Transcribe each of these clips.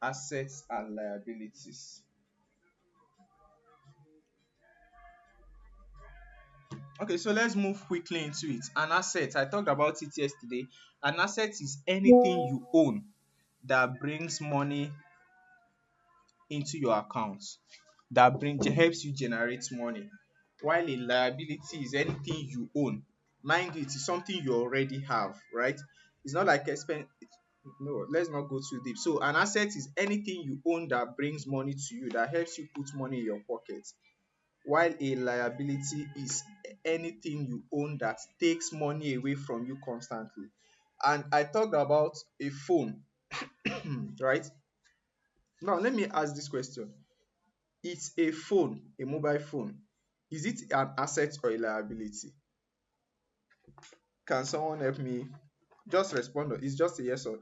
assets and liabilities. Okay, so let's move quickly into it. An asset, I talked about it yesterday. An asset is anything you own that brings money into your account, that helps you generate money. While a liability is anything you own. Mind you, it is something you already have, right? It's not like no, let's not go too deep. So an asset is anything you own that brings money to you, that helps you put money in your pocket. While a liability is anything you own that takes money away from you constantly. And I talked about a phone, right? Now let me ask this question. Is a phone, a mobile phone, is it an asset or a liability? Can someone help me? Just respond. It's just a yes or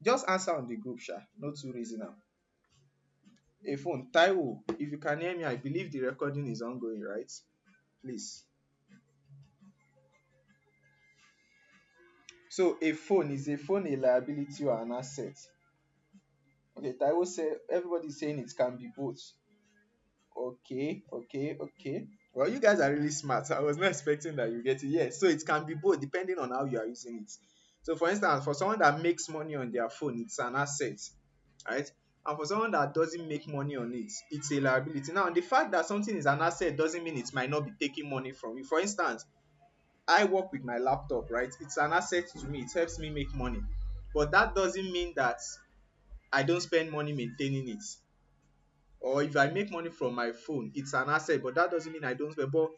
just answer on the group, sha. Not too reason now. A phone. Taiwo, if you can hear me, I believe the recording is ongoing, right? Please. So a phone, is a phone a liability or an asset? Okay, Taiwo said everybody's saying it can be both. Okay, okay, okay. Well, you guys are really smart. I was not expecting that you get it. Yes, so it can be both depending on how you are using it. So, for instance, for someone that makes money on their phone, it's an asset, right? And for someone that doesn't make money on it, it's a liability. Now, the fact that something is an asset doesn't mean it might not be taking money from you. For instance, I work with my laptop, right? It's an asset to me. It helps me make money. But that doesn't mean that I don't spend money maintaining it. Or if I make money from my phone, it's an asset, but that doesn't mean I don't spend. But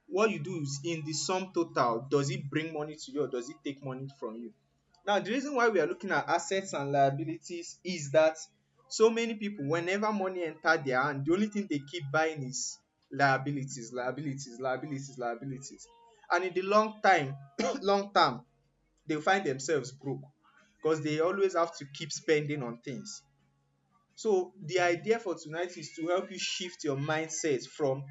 what you do is in the sum total, does it bring money to you or does it take money from you? Now, the reason why we are looking at assets and liabilities is that so many people, whenever money enter their hand, the only thing they keep buying is liabilities, liabilities, liabilities, liabilities. And in the long time, long term, they find themselves broke because they always have to keep spending on things. So the idea for tonight is to help you shift your mindset from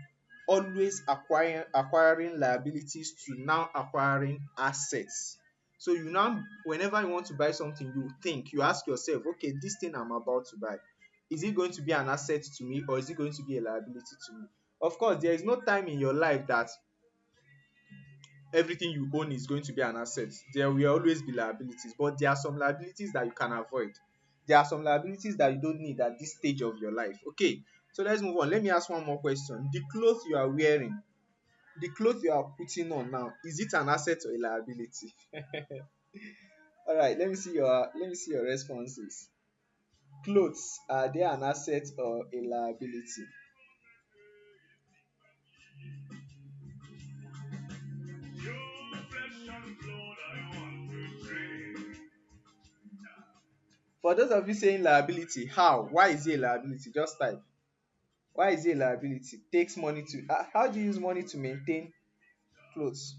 always acquiring liabilities to now acquiring assets. So you now, whenever you want to buy something, you think, you ask yourself, okay, this thing I'm about to buy, is it going to be an asset to me or is it going to be a liability to me? Of course, there is no time in your life that everything you own is going to be an asset. There will always be liabilities, but there are some liabilities that you can avoid. There are some liabilities that you don't need at this stage of your life. Okay, so let's move on. Let me ask one more question. The clothes you are wearing, the clothes you are putting on now, is it an asset or a liability? All right, let me see your responses. Clothes, are they an asset or a liability? For those of you saying liability, how? Why is it a liability? Just type. Why is it a liability? Takes money to how do you use money to maintain clothes?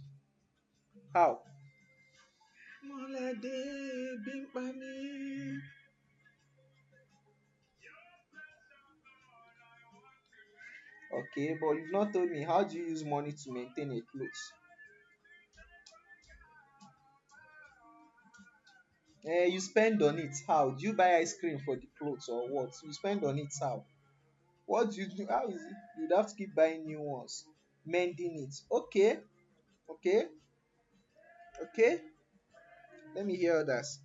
How? Mọ́lẹ́dé bí ń pa mí. Okay, but you've not told me how do you use money to maintain a clothes? You spend on it. How? Do you buy ice cream for the clothes or what? You spend on it how? What do you do? How is it? You'd have to keep buying new ones, mending it. Okay, okay, okay. Let me hear others.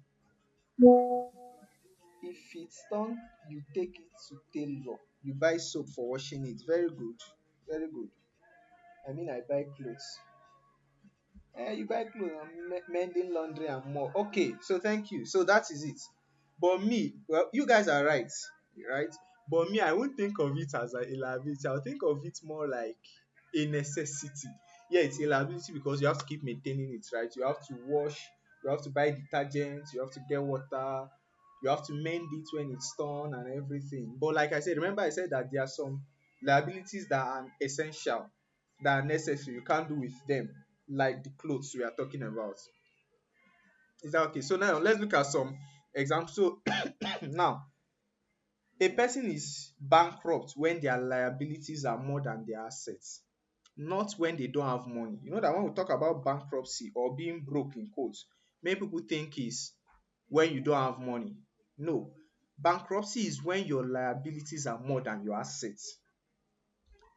If it's done, you take it to tailor. You buy soap for washing it. Very good. Very good. I mean, I buy clothes. You buy clothes and mending laundry and more. Okay, so thank you. So that is it. But me, well, you guys are right, right? But me, I won't think of it as a liability. I'll think of it more like a necessity. Yeah, it's a liability because you have to keep maintaining it, right? You have to wash, you have to buy detergent, you have to get water, you have to mend it when it's torn and everything. But like I said, remember I said that there are some liabilities that are essential, that are necessary. You can't do with them, like the clothes we are talking about. Is that okay? So now let's look at some examples. So now, a person is bankrupt when their liabilities are more than their assets, not when they don't have money. You know that when we talk about bankruptcy or being broke in quotes, many people think is when you don't have money. No. Bankruptcy is when your liabilities are more than your assets,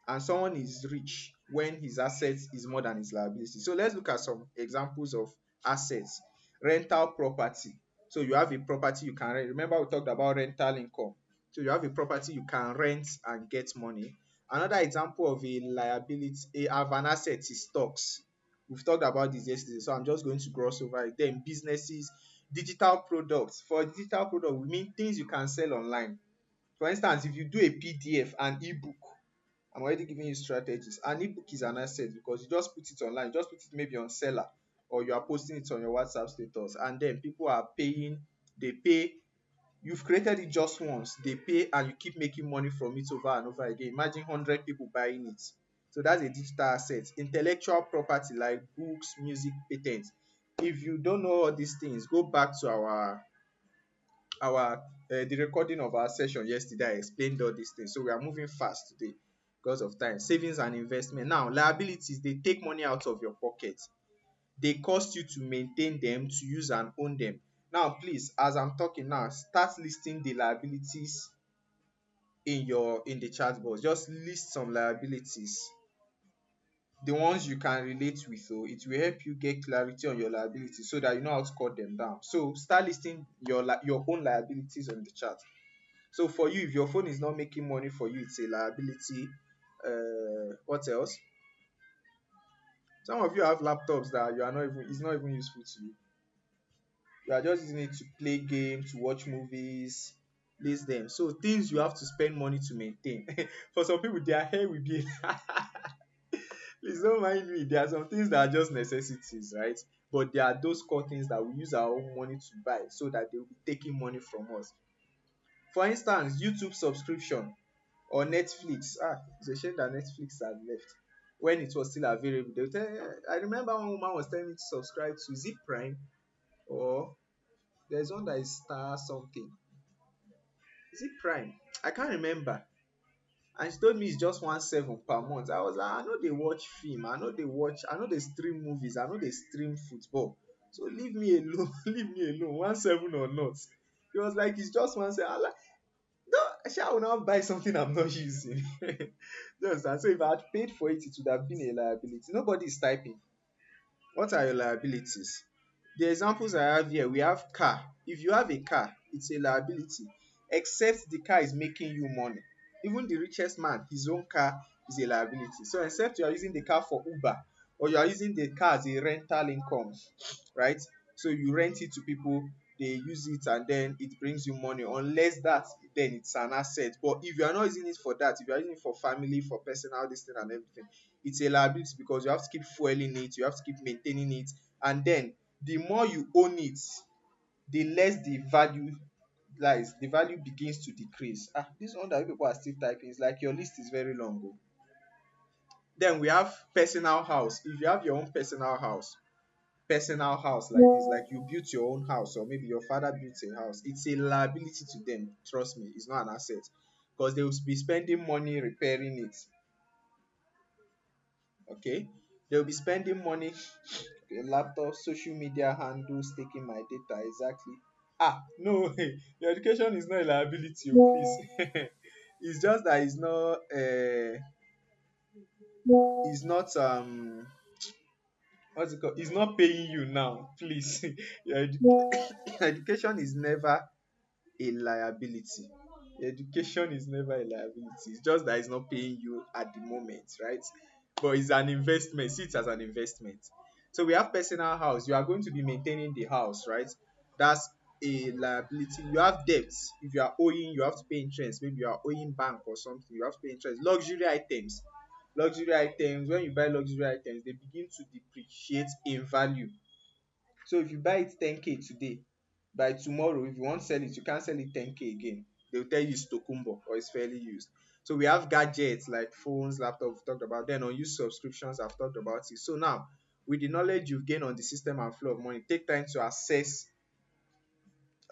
and someone is rich when his assets is more than his liability. So let's look at some examples of assets. Rental property. So you have a property you can rent. Remember we talked about rental income. So you have a property you can rent and get money. Another example of a liability, of an asset is stocks. We've talked about this yesterday, so I'm just going to gloss over it. Then businesses, digital products. For digital product, we mean things you can sell online. For instance, if you do a PDF, an ebook, I'm already giving you strategies. An ebook is an asset because you just put it online, you just put it maybe on seller, or you are posting it on your WhatsApp status, and then people are paying, they pay. You've created it just once, they pay, and you keep making money from it over and over again. Imagine 100 people buying it. So that's a digital asset. Intellectual property like books, music, patents. If you don't know all these things, go back to our the recording of our session yesterday. I explained all these things, so we are moving fast today because of time. Savings and investment. Now liabilities, they take money out of your pocket, they cost you to maintain them, to use and own them. Now please, as I'm talking now, start listing the liabilities in the chat box. Just list some liabilities, the ones you can relate with. So it will help you get clarity on your liabilities so that you know how to cut them down. So start listing your own liabilities on the chat. So for you, if your phone is not making money for you, it's a liability. What else? Some of you have laptops that you are not even it's not even useful to you. You are just using it to play games, to watch movies, list them. So things you have to spend money to maintain. For some people, their hair will be please don't mind me. There are some things that are just necessities, right? But there are those core things that we use our own money to buy so that they will be taking money from us. For instance, YouTube subscription or Netflix. It's a shame that Netflix has left. When it was still available, they would tell I remember one woman was telling me to subscribe to, is it Prime, or there's one that is Star something. Is it Prime? I can't remember. And she told me it's just 1.7 per month. I was like, I know they watch film, I know they stream movies, I know they stream football. So leave me alone, leave me alone, 1.7 or not. He was like, it's just 1.7. I'm like, no, actually, I will not buy something I'm not using. You understand? So if I had paid for it, it would have been a liability. Nobody is typing. What are your liabilities? The examples I have here, we have car. If you have a car, it's a liability, except the car is making you money. Even the richest man, his own car is a liability. So except you are using the car for Uber, or you are using the car as a rental income, right? So you rent it to people, they use it, and then it brings you money. Unless that, then it's an asset. But if you are not using it for that, if you are using it for family, for personal, this thing and everything, it's a liability because you have to keep fueling it, you have to keep maintaining it, and then the more you own it, the less the value lies, the value begins to decrease. This one that people are still typing is like your list is very long. Then we have personal house. If you have your own personal house like this, like you built your own house, or maybe your father built a house, it's a liability to them. Trust me, it's not an asset because they will be spending money repairing it. Okay, they'll be spending money. Okay, laptop, social media handles, taking my data. Exactly. No, your education is not a liability, please. It's just that it's not what's it called, it's not paying you now, please. Your education is never a liability. Education is never a liability. It's just that it's not paying you at the moment, right? But it's an investment. See it as an investment. So we have personal house. You are going to be maintaining the house, right? That's a liability. You have debts. If you are owing, you have to pay interest. Maybe you are owing bank or something, you have to pay interest. Luxury items. Luxury items, when you buy luxury items, they begin to depreciate in value. So if you buy it 10K today, by tomorrow, if you want to sell it, you can't sell it 10K again. They'll tell you it's tokumbo or it's fairly used. So we have gadgets like phones, laptops, we've talked about. Then unused subscriptions, I've talked about it. So now, with the knowledge you've gained on the system and flow of money, take time to assess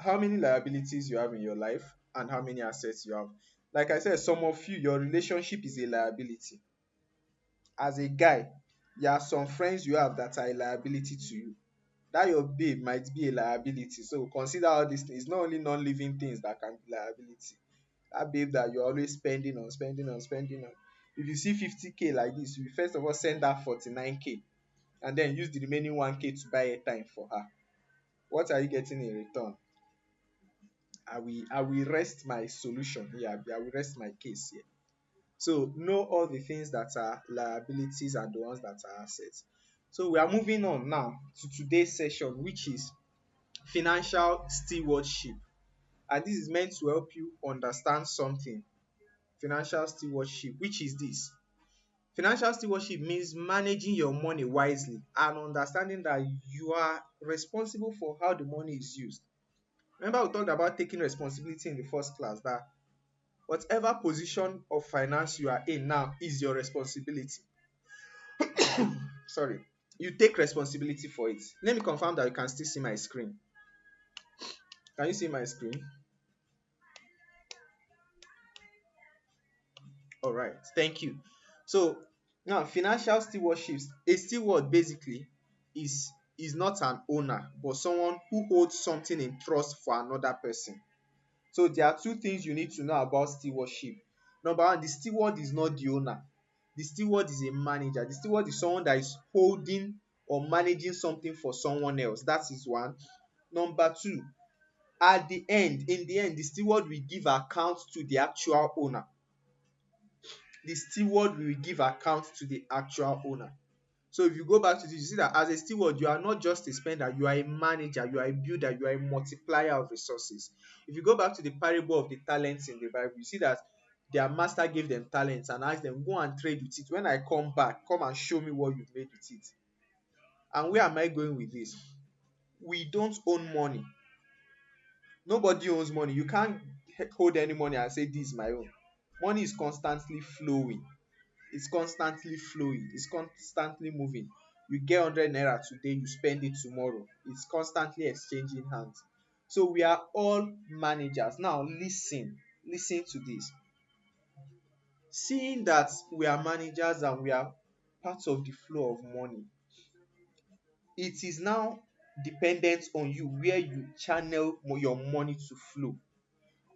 how many liabilities you have in your life and how many assets you have. Like I said, some of you, your relationship is a liability. As a guy, there are some friends you have that are a liability to you. that your babe might be a liability. So consider all these things. It's not only non-living things that can be liability. That babe that you're always spending on, spending on, spending on. If you see 50K like this, you first of all send her 49K and then use the remaining 1K to buy a time for her. What are you getting in return? I will rest my solution here. I will rest my case here. So know all the things that are liabilities and the ones that are assets. So we are moving on now to today's session, which is financial stewardship. And this is meant to help you understand something. Financial stewardship, which is this? Financial stewardship means managing your money wisely and understanding that you are responsible for how the money is used. Remember, we talked about taking responsibility in the first class, that whatever position of finance you are in now is your responsibility. Sorry. You take responsibility for it. Let me confirm that you can still see my screen. Can you see my screen? All right. Thank you. So now, financial stewardship, a steward basically is not an owner, but someone who holds something in trust for another person. So there are two things you need to know about stewardship. Number one, the steward is not the owner. The steward is a manager. The steward is someone that is holding or managing something for someone else. That is one. Number two, in the end, the steward will give account to the actual owner. The steward will give account to the actual owner. So if you go back to this, you see that as a steward, you are not just a spender, you are a manager, you are a builder, you are a multiplier of resources. If you go back to the parable of the talents in the Bible, you see that their master gave them talents and asked them, go and trade with it. When I come back, come and show me what you've made with it. And where am I going with this? We don't own money. Nobody owns money. You can't hold any money and say, this is my own. Money is constantly flowing. It's constantly flowing. It's constantly moving. You get 100 naira today, you spend it tomorrow. It's constantly exchanging hands. So we are all managers. Now listen to this. Seeing that we are managers and we are part of the flow of money, it is now dependent on you where you channel your money to flow.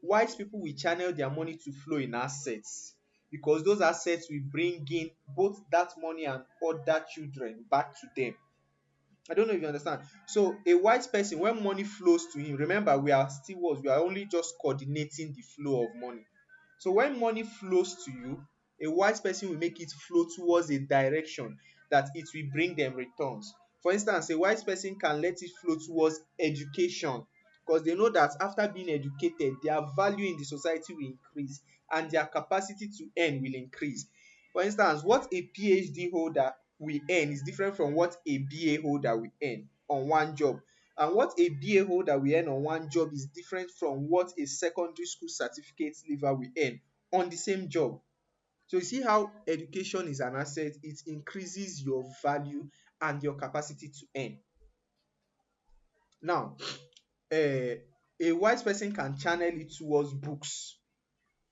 Wise people will channel their money to flow in assets, because those assets will bring in both that money and other children back to them. I don't know if you understand. So a wise person, when money flows to him, remember, we are stewards, we are only just coordinating the flow of money. So when money flows to you, a wise person will make it flow towards a direction that it will bring them returns. For instance, a wise person can let it flow towards education, because they know that after being educated, their value in the society will increase and their capacity to earn will increase. For instance, what a PhD holder will earn is different from what a BA holder will earn on one job. And what a BA holder will earn on one job is different from what a secondary school certificate leaver will earn on the same job. So you see how education is an asset, it increases your value and your capacity to earn. Now, a wise person can channel it towards books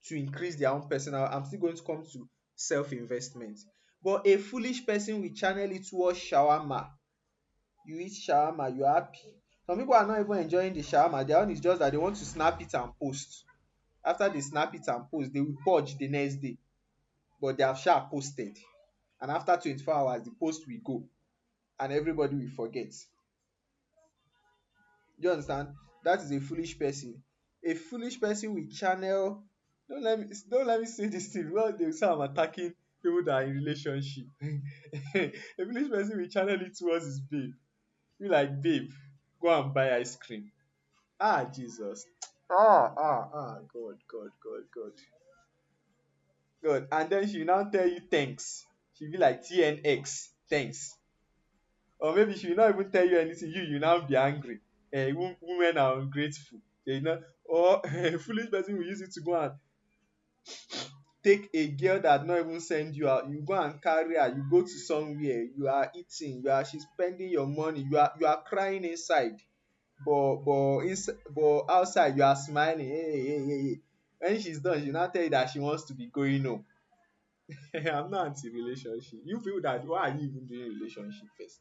to increase their own personal. I'm still going to come to self-investment. But a foolish person will channel it towards shawarma. You eat shawarma, you're happy. Some people are not even enjoying the shawarma. Their own is just that they want to snap it and post. After they snap it and post, they will purge the next day. But they have posted. And after 24 hours, the post will go. And everybody will forget. Do you understand? That is a foolish person. A foolish person will channel. Don't let me say this thing. Well, they will say I'm attacking people that are in relationship. A foolish person will channel it towards his babe. Be like, babe, go and buy ice cream. Ah, Jesus. God, God, God, God. God. And then she will now tell you thanks. She'll be like TNX, thanks. Or maybe she will not even tell you anything. You now be angry. Women are ungrateful. Or a foolish person will use it to go and take a girl that not even send you out. You go and carry her. You go to somewhere. You are eating. She's spending your money. You are crying inside. But outside you are smiling. Hey. When she's done, she now tell you that she wants to be going home. I'm not anti-relationship. You feel that, why are you even doing relationship first?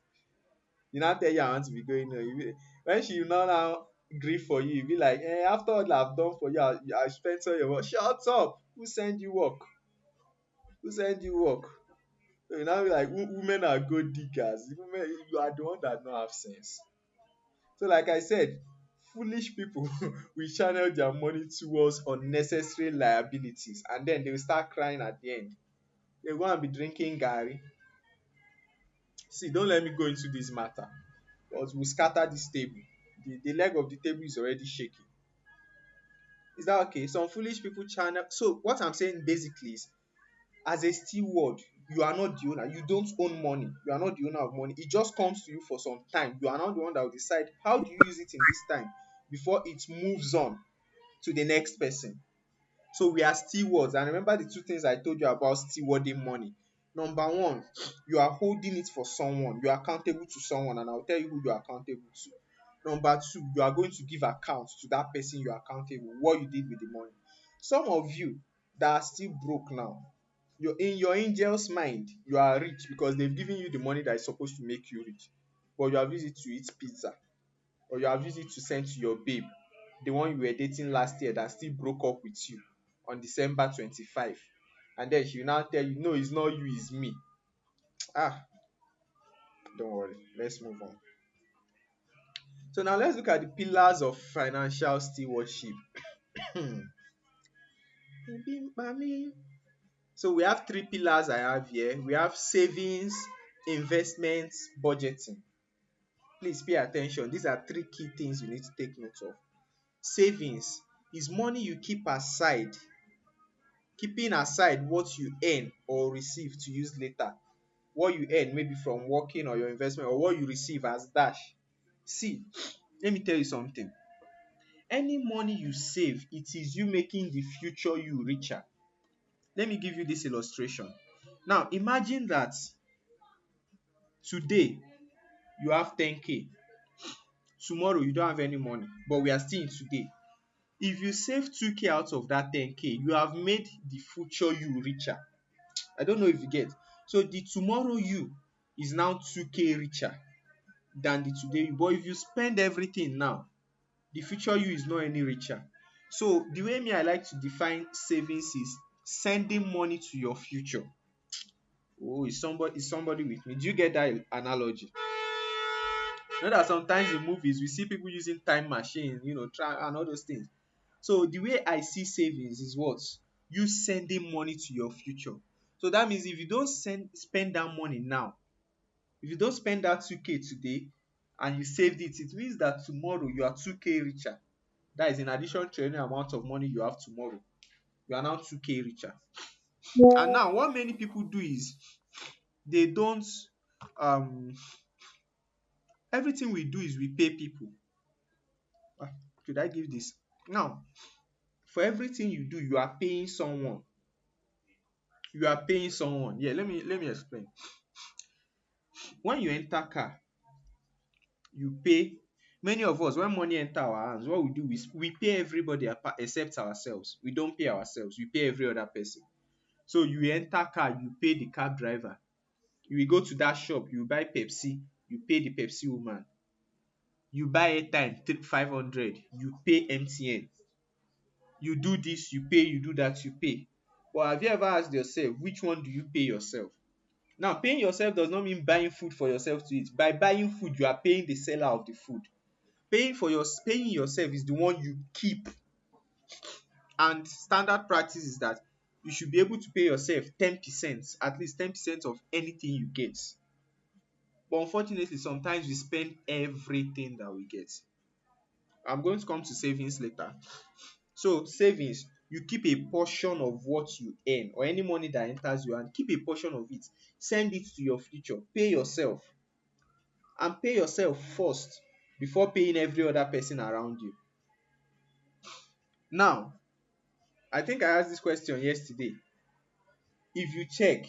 You now tell you I want to be going home. When she now grieve for you, you be like, after all I've done for you, I spent all your work. Shut up. Who send you work? Who send you work? So you now be like, women are gold diggers. Women, you are the one that don't have sense. So like I said, foolish people will channel their money towards unnecessary liabilities, and then they will start crying at the end. They go and be drinking garri. See, don't let me go into this matter, because we scatter this table. The leg of the table is already shaking. Is that okay? Some foolish people channel. So what I'm saying basically is, as a steward, you are not the owner. You don't own money. You are not the owner of money. It just comes to you for some time. You are not the one that will decide how do you use it in this time before it moves on to the next person. So we are stewards. And remember the two things I told you about stewarding money. Number one, you are holding it for someone. You are accountable to someone, and I'll tell you who you are accountable to. Number two, you are going to give account to that person you are accountable, what you did with the money. Some of you that are still broke now, you're in your angel's mind, you are rich because they've given you the money that is supposed to make you rich. But you have used it to eat pizza, or you have used it to send to your babe, the one you were dating last year that still broke up with you on December 25. And then she will now tell you, no, it's not you, it's me. Ah, don't worry. Let's move on. So now let's look at the pillars of financial stewardship. So we have three pillars I have here. We have savings, investments, budgeting. Please pay attention. These are three key things you need to take note of. Savings is money you keep aside, keeping aside what you earn or receive to use later. What you earn maybe from working or your investment, or what you receive as dash. See, let me tell you something. Any money you save, it is you making the future you richer. Let me give you this illustration. Now imagine that today you have 10k, tomorrow you don't have any money, but we are still in today. If you save 2k out of that 10k, you have made the future you richer. I don't know if you get. So the tomorrow you is now 2k richer than the today you. But if you spend everything now, the future you is not any richer. So the way me I like to define savings is sending money to your future. Oh, is somebody with me? Do you get that analogy? You know that sometimes in movies we see people using time machine, try and all those things. So the way I see savings is what? You sending money to your future. So that means if you don't spend that money now, if you don't spend that 2k today and you saved it, it means that tomorrow you are 2k richer. That is in addition to any amount of money you have tomorrow. You are now 2k richer. And now what many people do is they don't um everything we do is we pay people. Should I give this? Now, for everything you do, you are paying someone. You are paying someone. Yeah, let me explain. When you enter car, you pay. Many of us, when money enter our hands, what we do is we pay everybody except ourselves. We don't pay ourselves. We pay every other person. So you enter car, you pay the cab driver. You will go to that shop, you buy Pepsi, you pay the Pepsi woman. You buy airtime 500, you pay MTN. You do this, you pay, you do that, you pay. But have you ever asked yourself, which one do you pay yourself? Now, paying yourself does not mean buying food for yourself to eat. By buying food, you are paying the seller of the food. Paying yourself is the one you keep. And standard practice is that you should be able to pay yourself 10%, at least 10% of anything you get. But unfortunately, sometimes we spend everything that we get. I'm going to come to savings later. So savings, you keep a portion of what you earn or any money that enters you, and keep a portion of it. Send it to your future. Pay yourself. And pay yourself first before paying every other person around you. Now, I think I asked this question yesterday. If you check,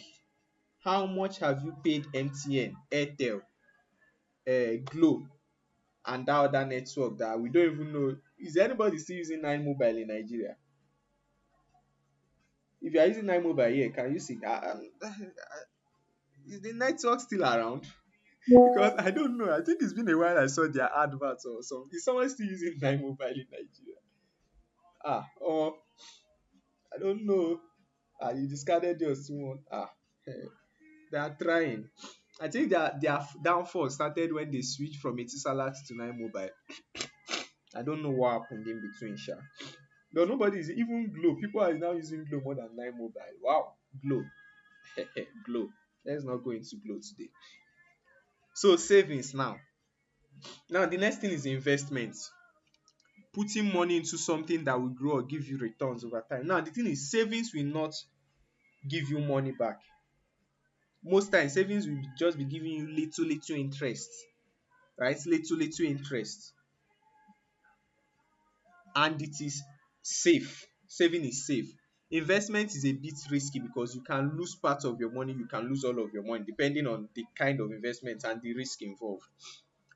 how much have you paid MTN, Airtel, Glo, and that other network that we don't even know? Is anybody still using 9 Mobile in Nigeria? If you are using 9 Mobile here, can you see? Is the network still around? Because I don't know. I think it's been a while I saw their adverts or something. Is someone still using Nine Mobile in Nigeria? Or I don't know. You discarded your someone. Eh, they are trying. I think their downfall started when they switched from Etisalat to Nine Mobile. I don't know what happened in between, Sha. No, nobody is even Glow. People are now using Glow more than Nine Mobile. Wow, Glow, Glow. Let's not go into Glow today. So savings now. Now the next thing is investment. Putting money into something that will grow or give you returns over time. Now the thing is, savings will not give you money back. Most times, savings will just be giving you little interest, right? Little interest, and it is safe. Saving is safe. Investment is a bit risky because you can lose part of your money, you can lose all of your money depending on the kind of investment and the risk involved.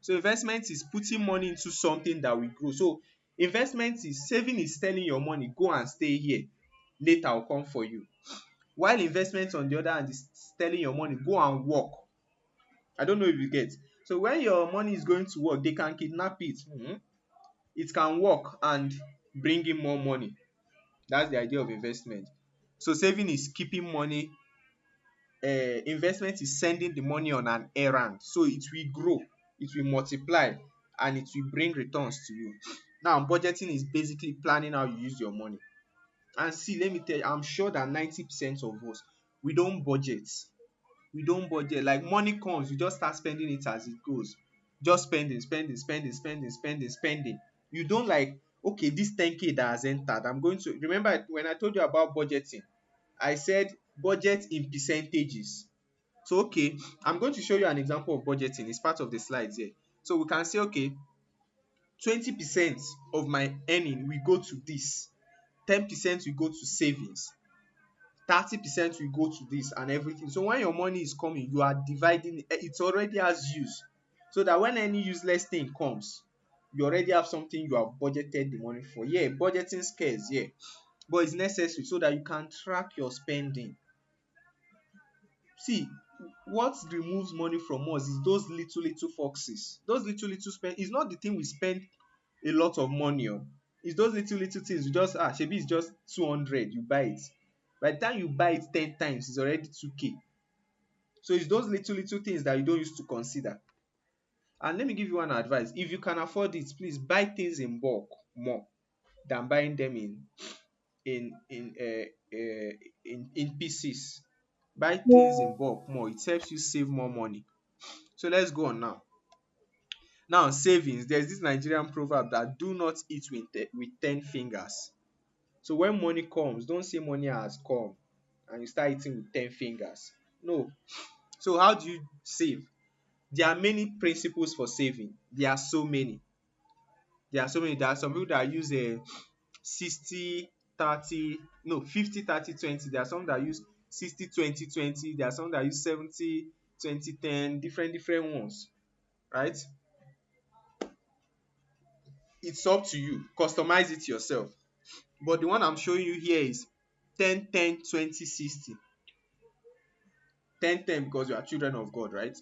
So investment is putting money into something that will grow. So investment is saving, is telling your money go and stay here, later I'll come for you. While investment on the other hand is telling your money go and work. I don't know if you get. So when your money is going to work, they can kidnap it. It can work and bring in more money. That's the idea of investment. So saving is keeping money. Investment is sending the money on an errand, so it will grow, it will multiply, and it will bring returns to you. Now budgeting is basically planning how you use your money. And see, let me tell you, I'm sure that 90% of us, we don't budget. We don't budget. Like money comes, you just start spending it as it goes. Just spending. You don't like, okay, this 10K that has entered, I'm going to remember when I told you about budgeting. I said budget in percentages. So okay, I'm going to show you an example of budgeting. It's part of the slides here. So we can say, okay, 20% of my earning will go to this, 10% will go to savings, 30% will go to this and everything. So when your money is coming, you are dividing it. It already has use, so that when any useless thing comes, you already have something you have budgeted the money for. Yeah, budgeting scares, yeah, but it's necessary so that you can track your spending. See, what removes money from us is those little foxes. Those little spend, it's not the thing we spend a lot of money on. It's those little things. You just shebi it's just 200, you buy it. By the time you buy it 10 times, it's already 2K. So it's those little things that you don't use to consider. And let me give you one advice. If you can afford it, please buy things in bulk more than buying them in in uh, uh, in pieces. Buy things in bulk more. It helps you save more money. So let's go on now. Now, savings. There's this Nigerian proverb that do not eat with 10 fingers. So when money comes, don't say money has come and you start eating with 10 fingers. No. So how do you save? There are many principles for saving. There are so many. There are some people that use a 60 30, no, 50 30 20. There are some that use 60 20 20. There are some that use 70 20 10. Different ones, right? It's up to you. Customize it yourself. But the one I'm showing you here is 10 10 20 60. 10 10 because you are children of God, right?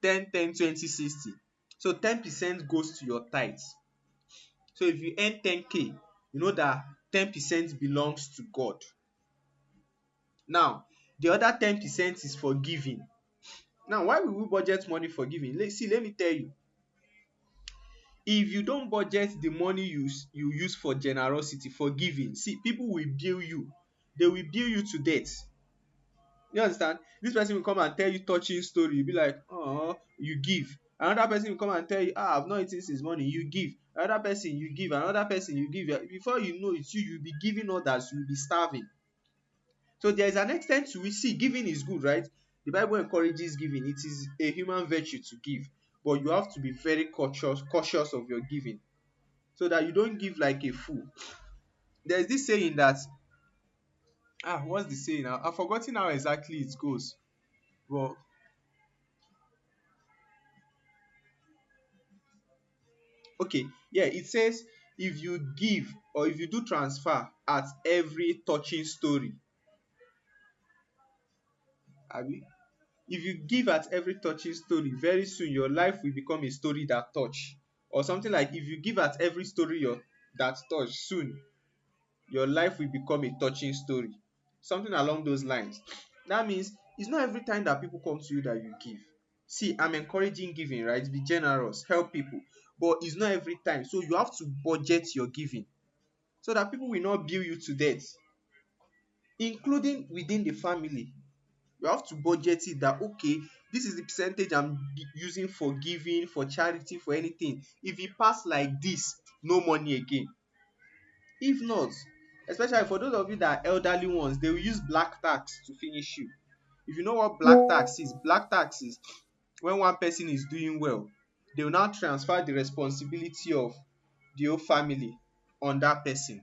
10 10 20 60. So 10% goes to your tithes. So if you earn 10K, you know that 10% belongs to God. Now, the other 10% is for giving. Now, why will we budget money for giving? Let me tell you. If you don't budget the money you use for generosity, for giving, see, people will bill you. They will bill you to death. You understand? This person will come and tell you touching story. You be like, oh, you give. Another person will come and tell you, I've not eaten since morning. You give. Another person, you give. Another person, you give. Before you know it, you'll be giving others. You'll be starving. So there is an extent to which, see, giving is good, right? The Bible encourages giving. It is a human virtue to give. But you have to be very cautious of your giving, so that you don't give like a fool. There's this saying that, what's the saying now? I've forgotten how exactly it goes. But okay, yeah, it says if you give or if you do transfer at every touching story, abi, If you give at every touching story, very soon your life will become a story that touch. Or something like, if you give at every story that touch, soon your life will become a touching story. Something along those lines. That means it's not every time that people come to you that you give. See, I'm encouraging giving, right? Be generous, help people. But it's not every time. So you have to budget your giving so that people will not bill you to death, including within the family. You have to budget it that, okay, this is the percentage I'm using for giving, for charity, for anything. If e pass like this, no money again. If not, especially for those of you that are elderly ones, they will use black tax to finish you. If you know what black tax is when one person is doing well, they will now transfer the responsibility of the whole family on that person.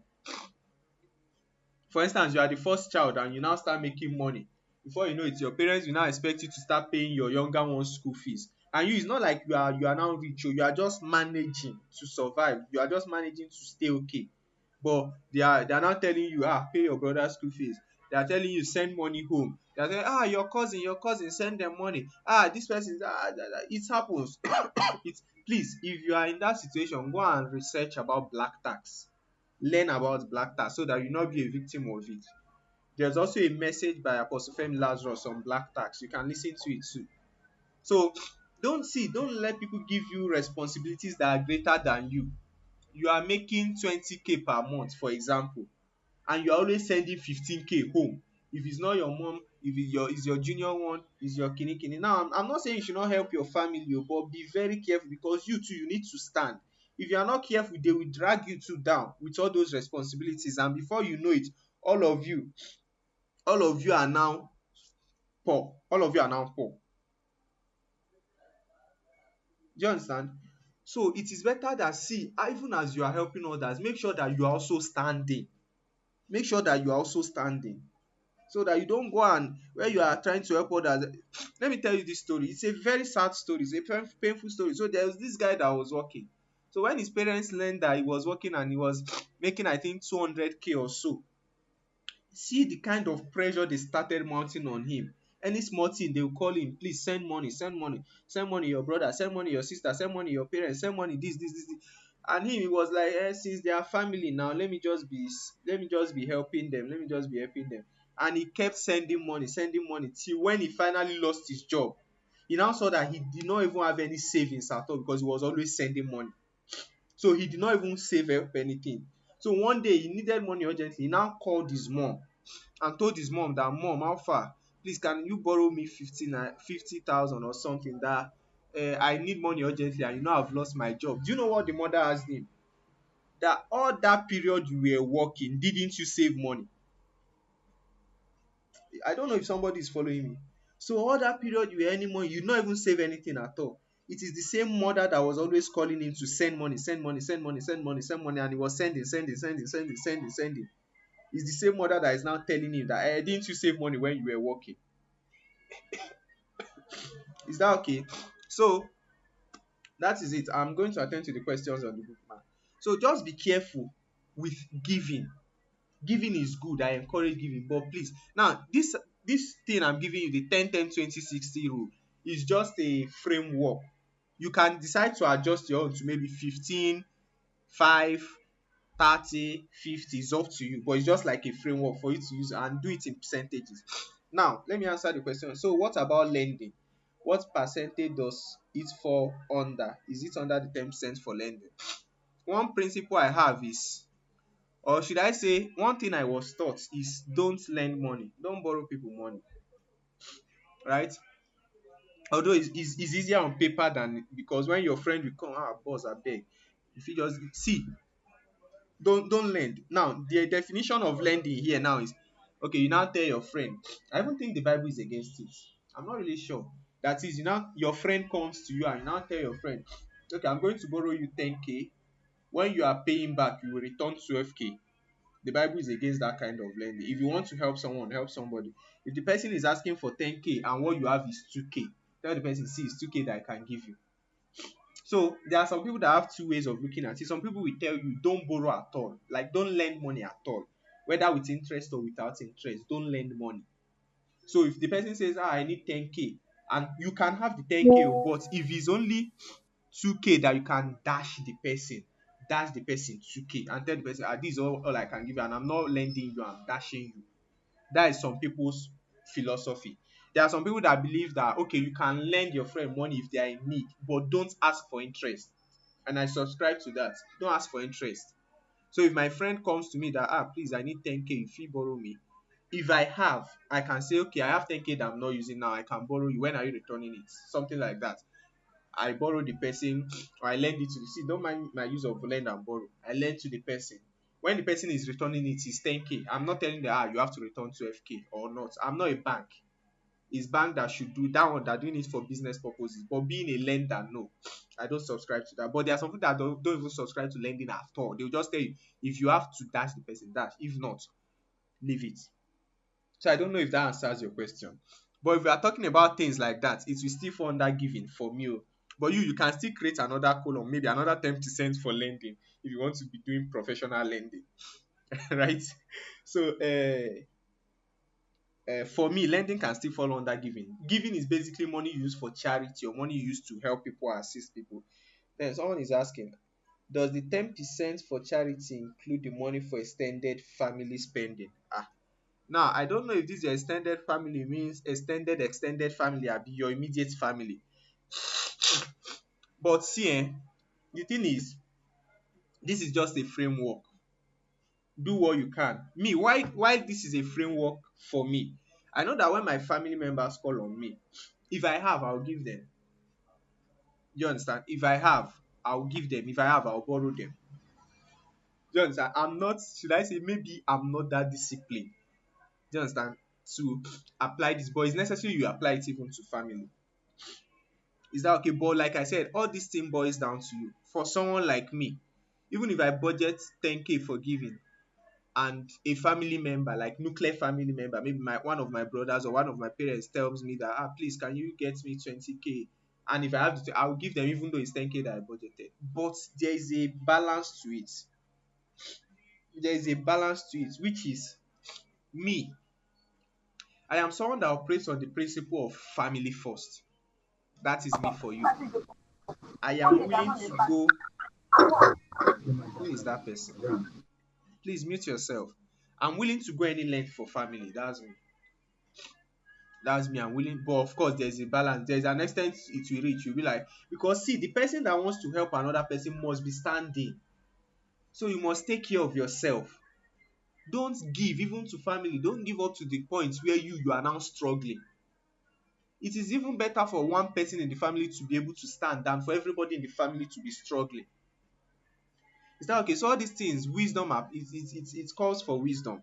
For instance, you are the first child and you now start making money. Before you know it, your parents will now expect you to start paying your younger one's school fees. And you, it's not like you are now rich, you are just managing to survive. You are just managing to stay okay. But they are now telling you, pay your brother's school fees. They are telling you, send money home. They are saying, your cousin, send them money. This person, it happens. It's, please, if you are in that situation, go and research about black tax. Learn about black tax so that you not be a victim of it. There's also a message by Apostle Femi Lazarus on black tax. You can listen to it too. So don't let people give you responsibilities that are greater than you. You are making 20k per month, for example, and you are always sending 15k home. If it's not your mom, if it's your junior one, it's your kini kini. Now I'm not saying you should not help your family, but be very careful, because you too, you need to stand. If you are not careful, they will drag you too down with all those responsibilities, and before you know it, all of you are now poor. All of you are now poor. Do you understand? So it is better that, see, even as you are helping others, make sure that you are also standing. Make sure that you are also standing, so that you don't go and where you are trying to help others. Let me tell you this story. It's a very sad story. It's a painful story. So there was this guy that was working. So when his parents learned that he was working and he was making, I think, 200k or so, see the kind of pressure they started mounting on him. Any small thing, they will call him, please send money, send money, send money your brother, send money your sister, send money your parents, send money this. And him, he was like, since they are family now, let me just be helping them, let me just be helping them. And he kept sending money till when he finally lost his job. He now saw that he did not even have any savings at all, because he was always sending money. So he did not even save up anything. So one day he needed money urgently. He now called his mom and told his mom that, mom, how far? Please, can you borrow me 50,000 or something, that I need money urgently, and I've lost my job. Do you know what the mother asked him? That all that period you were working, didn't you save money? I don't know if somebody is following me. So all that period you were earning money, you not even save anything at all. It is the same mother that was always calling him to send money, send money, send money, send money, send money, and he was sending. It's the same mother that is now telling him that, didn't you save money when you were working? Is that okay? So that is it. I'm going to attend to the questions on the book now. So just be careful with giving. Giving is good. I encourage giving, but please, now this thing I'm giving you, the 10-10-20-60 rule, is just a framework. You can decide to adjust your own to maybe 15, 5, 30, 50. It's up to you, but it's just like a framework for you to use and do it in percentages. Now let me answer the question. So what about lending? What percentage does it fall under? Is it under the 10% for lending? One principle I have is, or should I say, one thing I was taught is, don't lend money, don't borrow people money, right? Although it's easier on paper than, because when your friend will come, boss, abeg, if you just see, don't lend. Now the definition of lending here now is, okay, you now tell your friend, I even think the Bible is against it, I'm not really sure. That is, your friend comes to you and you now tell your friend, okay, I'm going to borrow you 10k, when you are paying back you will return 12k. The Bible is against that kind of lending. If you want to help someone, help somebody. If the person is asking for 10k and what you have is 2k, tell the person, see, it's 2k that I can give you. So there are some people that have two ways of looking at it. Some people will tell you, don't borrow at all, like don't lend money at all, whether with interest or without interest. Don't lend money. So if the person says, I need 10k, And you can have the 10K, but if it's only 2K that you can dash the person 2K and tell the person, this is all I can give you, and I'm not lending you, I'm dashing you. That is some people's philosophy. There are some people that believe that, okay, you can lend your friend money if they are in need, but don't ask for interest. And I subscribe to that. Don't ask for interest. So if my friend comes to me that, please, I need 10K, if you borrow me. If I have, I can say, okay, I have 10K that I'm not using now, I can borrow you. When are you returning it? Something like that. I borrow the person, or I lend it to the, see, don't mind my use of lend and borrow. I lend to the person. When the person is returning it, it's 10K. I'm not telling them, you have to return 12K or not. I'm not a bank. It's bank that should do that one, that doing it for business purposes. But being a lender, no, I don't subscribe to that. But there are some people that don't even subscribe to lending at all. They'll just tell you, if you have to dash the person, dash. If not, leave it. So I don't know if that answers your question. But if we are talking about things like that, it will still fall under giving for me. But you can still create another column, maybe another 10% for lending if you want to be doing professional lending, right? So for me, lending can still fall under giving. Giving is basically money used for charity or money used to help people or assist people. Then someone is asking, does the 10% for charity include the money for extended family spending? Now, I don't know if this your extended family means extended family, or be your immediate family. But see, the thing is, this is just a framework. Do what you can. Me, why this is a framework for me? I know that when my family members call on me, if I have, I'll give them. You understand? If I have, I'll give them. If I have, I'll borrow them. You understand? I'm not, should I say, maybe I'm not that disciplined. Do you understand? To apply this, but it's necessary you apply it even to family. Is that okay? But like I said, all this thing boils down to you. For someone like me, even if I budget 10K for giving, and a family member, like nuclear family member, maybe one of my brothers or one of my parents tells me that, please, can you get me 20K? And if I have to, I'll give them, even though it's 10K that I budgeted. But there is a balance to it. There is a balance to it, which is me. I am someone that operates on the principle of family first. That is me for you. I am willing to go. Who is that person? Please mute yourself. I'm willing to go any length for family. That's me. That's me. I'm willing, but of course, there's a balance. There's an extent it will reach. You'll be like, because see, the person that wants to help another person must be standing. So you must take care of yourself. Don't give, even to family. Don't give up to the point where you are now struggling. It is even better for one person in the family to be able to stand than for everybody in the family to be struggling. Is that okay? So all these things, wisdom, it calls for wisdom.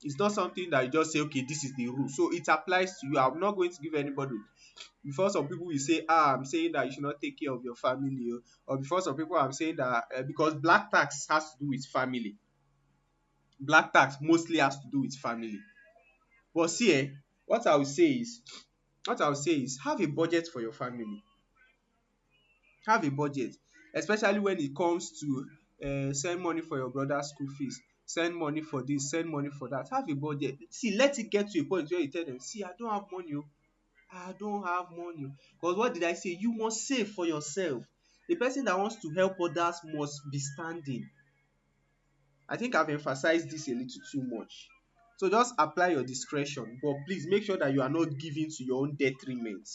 It's not something that you just say, okay, this is the rule. So it applies to you. I'm not going to give anybody. Before some people will say, I'm saying that you should not take care of your family. Or before some people, I'm saying that because black tax has to do with family. Black tax mostly has to do with family. But see, what I would say is, have a budget for your family. Have a budget, especially when it comes to send money for your brother's school fees, send money for this, send money for that. Have a budget. See, let it get to a point where you tell them, see, I don't have money. I don't have money. Because what did I say? You must save for yourself. The person that wants to help others must be standing. I think I've emphasized this a little too much. So just apply your discretion, but please make sure that you are not giving to your own detriment.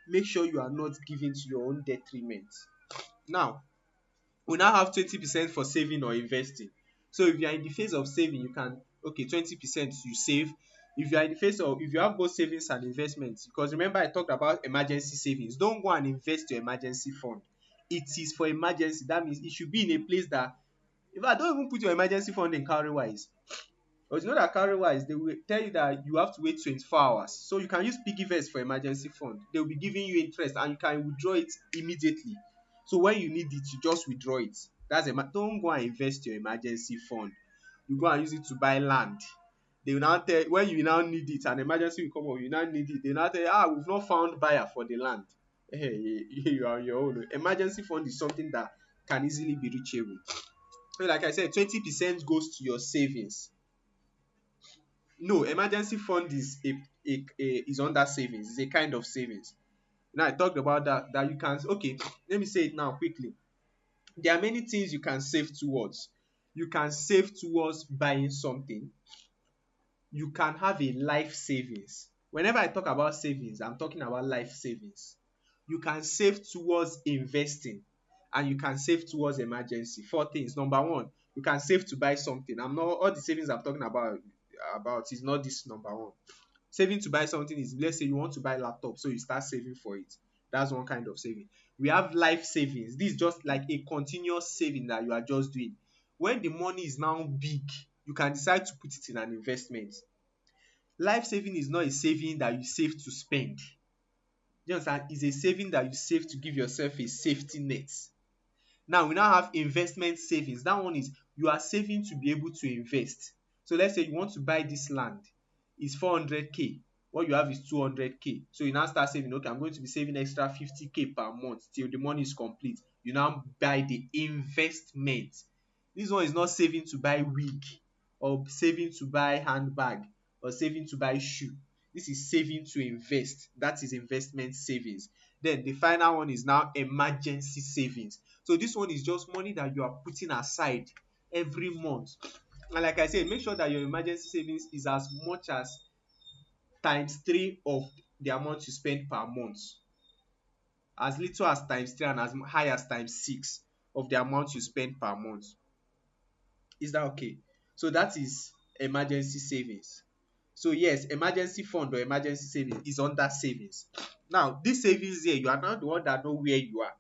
Make sure you are not giving to your own detriment. Now, we now have 20% for saving or investing. So if you are in the phase of saving, you can, okay, 20% you save. If you are in the phase of, if you have both savings and investments, because remember I talked about emergency savings, don't go and invest your emergency fund. It is for emergency. That means it should be in a place that, if I don't even put your emergency fund in cowrywise, because you know that cowrywise, they will tell you that you have to wait 24 hours. So you can use piggyvest for emergency fund. They will be giving you interest and you can withdraw it immediately. So when you need it, you just withdraw it. Don't go and invest your emergency fund. You go and use it to buy land. They will now tell, when you now need it, an emergency will come up, you now need it. They will now tell you, we've not found buyer for the land. Hey, you are on your own. Emergency fund is something that can easily be reachable. So like I said, 20% goes to your savings. No, emergency fund is is under savings. It's a kind of savings. Now I talked about that you can, okay, let me say it now quickly. There are many things you can save towards. You can save towards buying something. You can have a life savings. Whenever I talk about savings, I'm talking about life savings. You can save towards investing, and you can save towards emergency. Four things. Number one, you can save to buy something. I'm not, all the savings I'm talking about is not this number one. Saving to buy something is, let's say you want to buy a laptop, so you start saving for it. That's one kind of saving. We have life savings. This is just like a continuous saving that you are just doing. When the money is now big, you can decide to put it in an investment. Life saving is not a saving that you save to spend. Do you understand? It's a saving that you save to give yourself a safety net. Now we now have investment savings. That one is, you are saving to be able to invest. So let's say you want to buy this land, it's 400k. What you have is 200k. So you now start saving. Okay, I'm going to be saving extra 50k per month till the money is complete. You now buy the investment. This one is not saving to buy wig, or saving to buy handbag, or saving to buy shoe. This is saving to invest. That is investment savings. Then the final one is now emergency savings. So this one is just money that you are putting aside every month. And like I said, make sure that your emergency savings is as much as times 3 of the amount you spend per month. As little as times 3 and as high as times 6 of the amount you spend per month. Is that okay? So that is emergency savings. So yes, emergency fund or emergency savings is under savings. Now, this savings here, you are not the one that know where you are.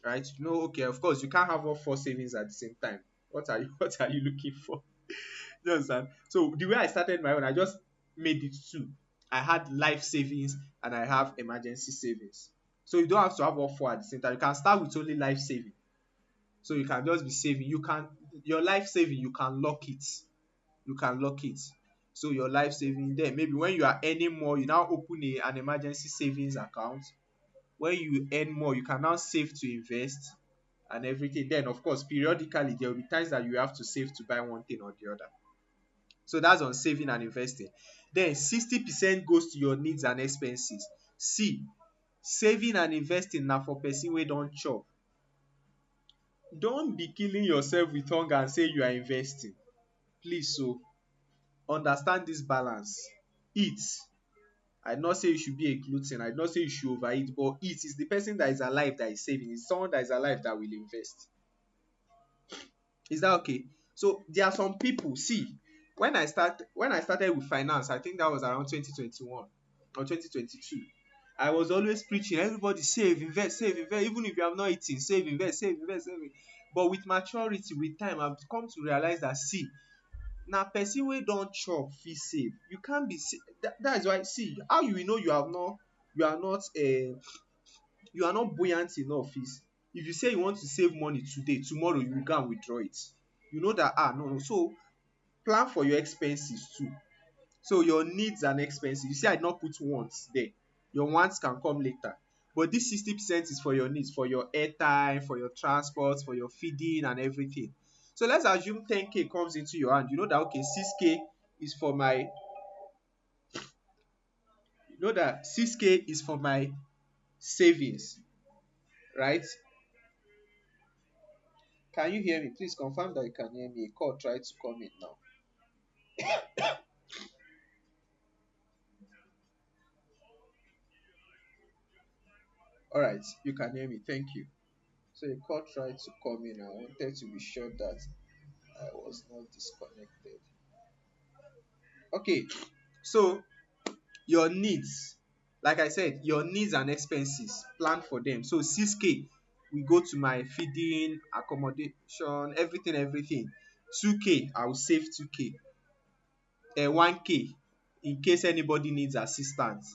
Right? You know, okay, of course, you can't have all 4 savings at the same time. What are you looking for? You understand? So the way I started my own, I just made it 2. I had life savings and I have emergency savings. So you don't have to have all 4 at the same time. You can start with only life saving. So you can just be saving. Your life saving, you can lock it. You can lock it. So your life saving, then maybe when you are earning more, you now open an emergency savings account. When you earn more, you can now save to invest and everything. Then of course, periodically there will be times that you have to save to buy one thing or the other. So that's on saving and investing. Then 60% goes to your needs and expenses. See, saving and investing na for person wey don chop. Don't be killing yourself with hunger and say you are investing. Please, so understand this balance. Eat. I not say you should be a glutton. I not say you should overeat, but eat. Is the person that is alive that is saving. It's someone that is alive that will invest. Is that okay? So there are some people. See, when I started with finance, I think that was around 2021 or 2022. I was always preaching, everybody save, invest, even if you have not eaten, save, invest, save, invest, save. But with maturity, with time, I've come to realize that, see, na person wey don chop fit save. You can't be that is why, see, how you will know you are not buoyant enough is, if you say you want to save money today, tomorrow you will go and withdraw it. You know that, no. So plan for your expenses too. So your needs and expenses, you see, I did not put wants there. Your wants can come later, but this 60% is for your needs, for your airtime, for your transport, for your feeding and everything. So let's assume 10k comes into your hand. You know that, okay, 6k is for my savings, right? Can you hear me? Please confirm that you can hear me. A call tried to come in now. All right, you can hear me. Thank you. So a call tried to come in. I wanted to be sure that I was not disconnected. Okay, so your needs, like I said, your needs and expenses, plan for them. So 6k, we go to my feeding, accommodation, everything. 2k, I will save 2k. 1k, in case anybody needs assistance,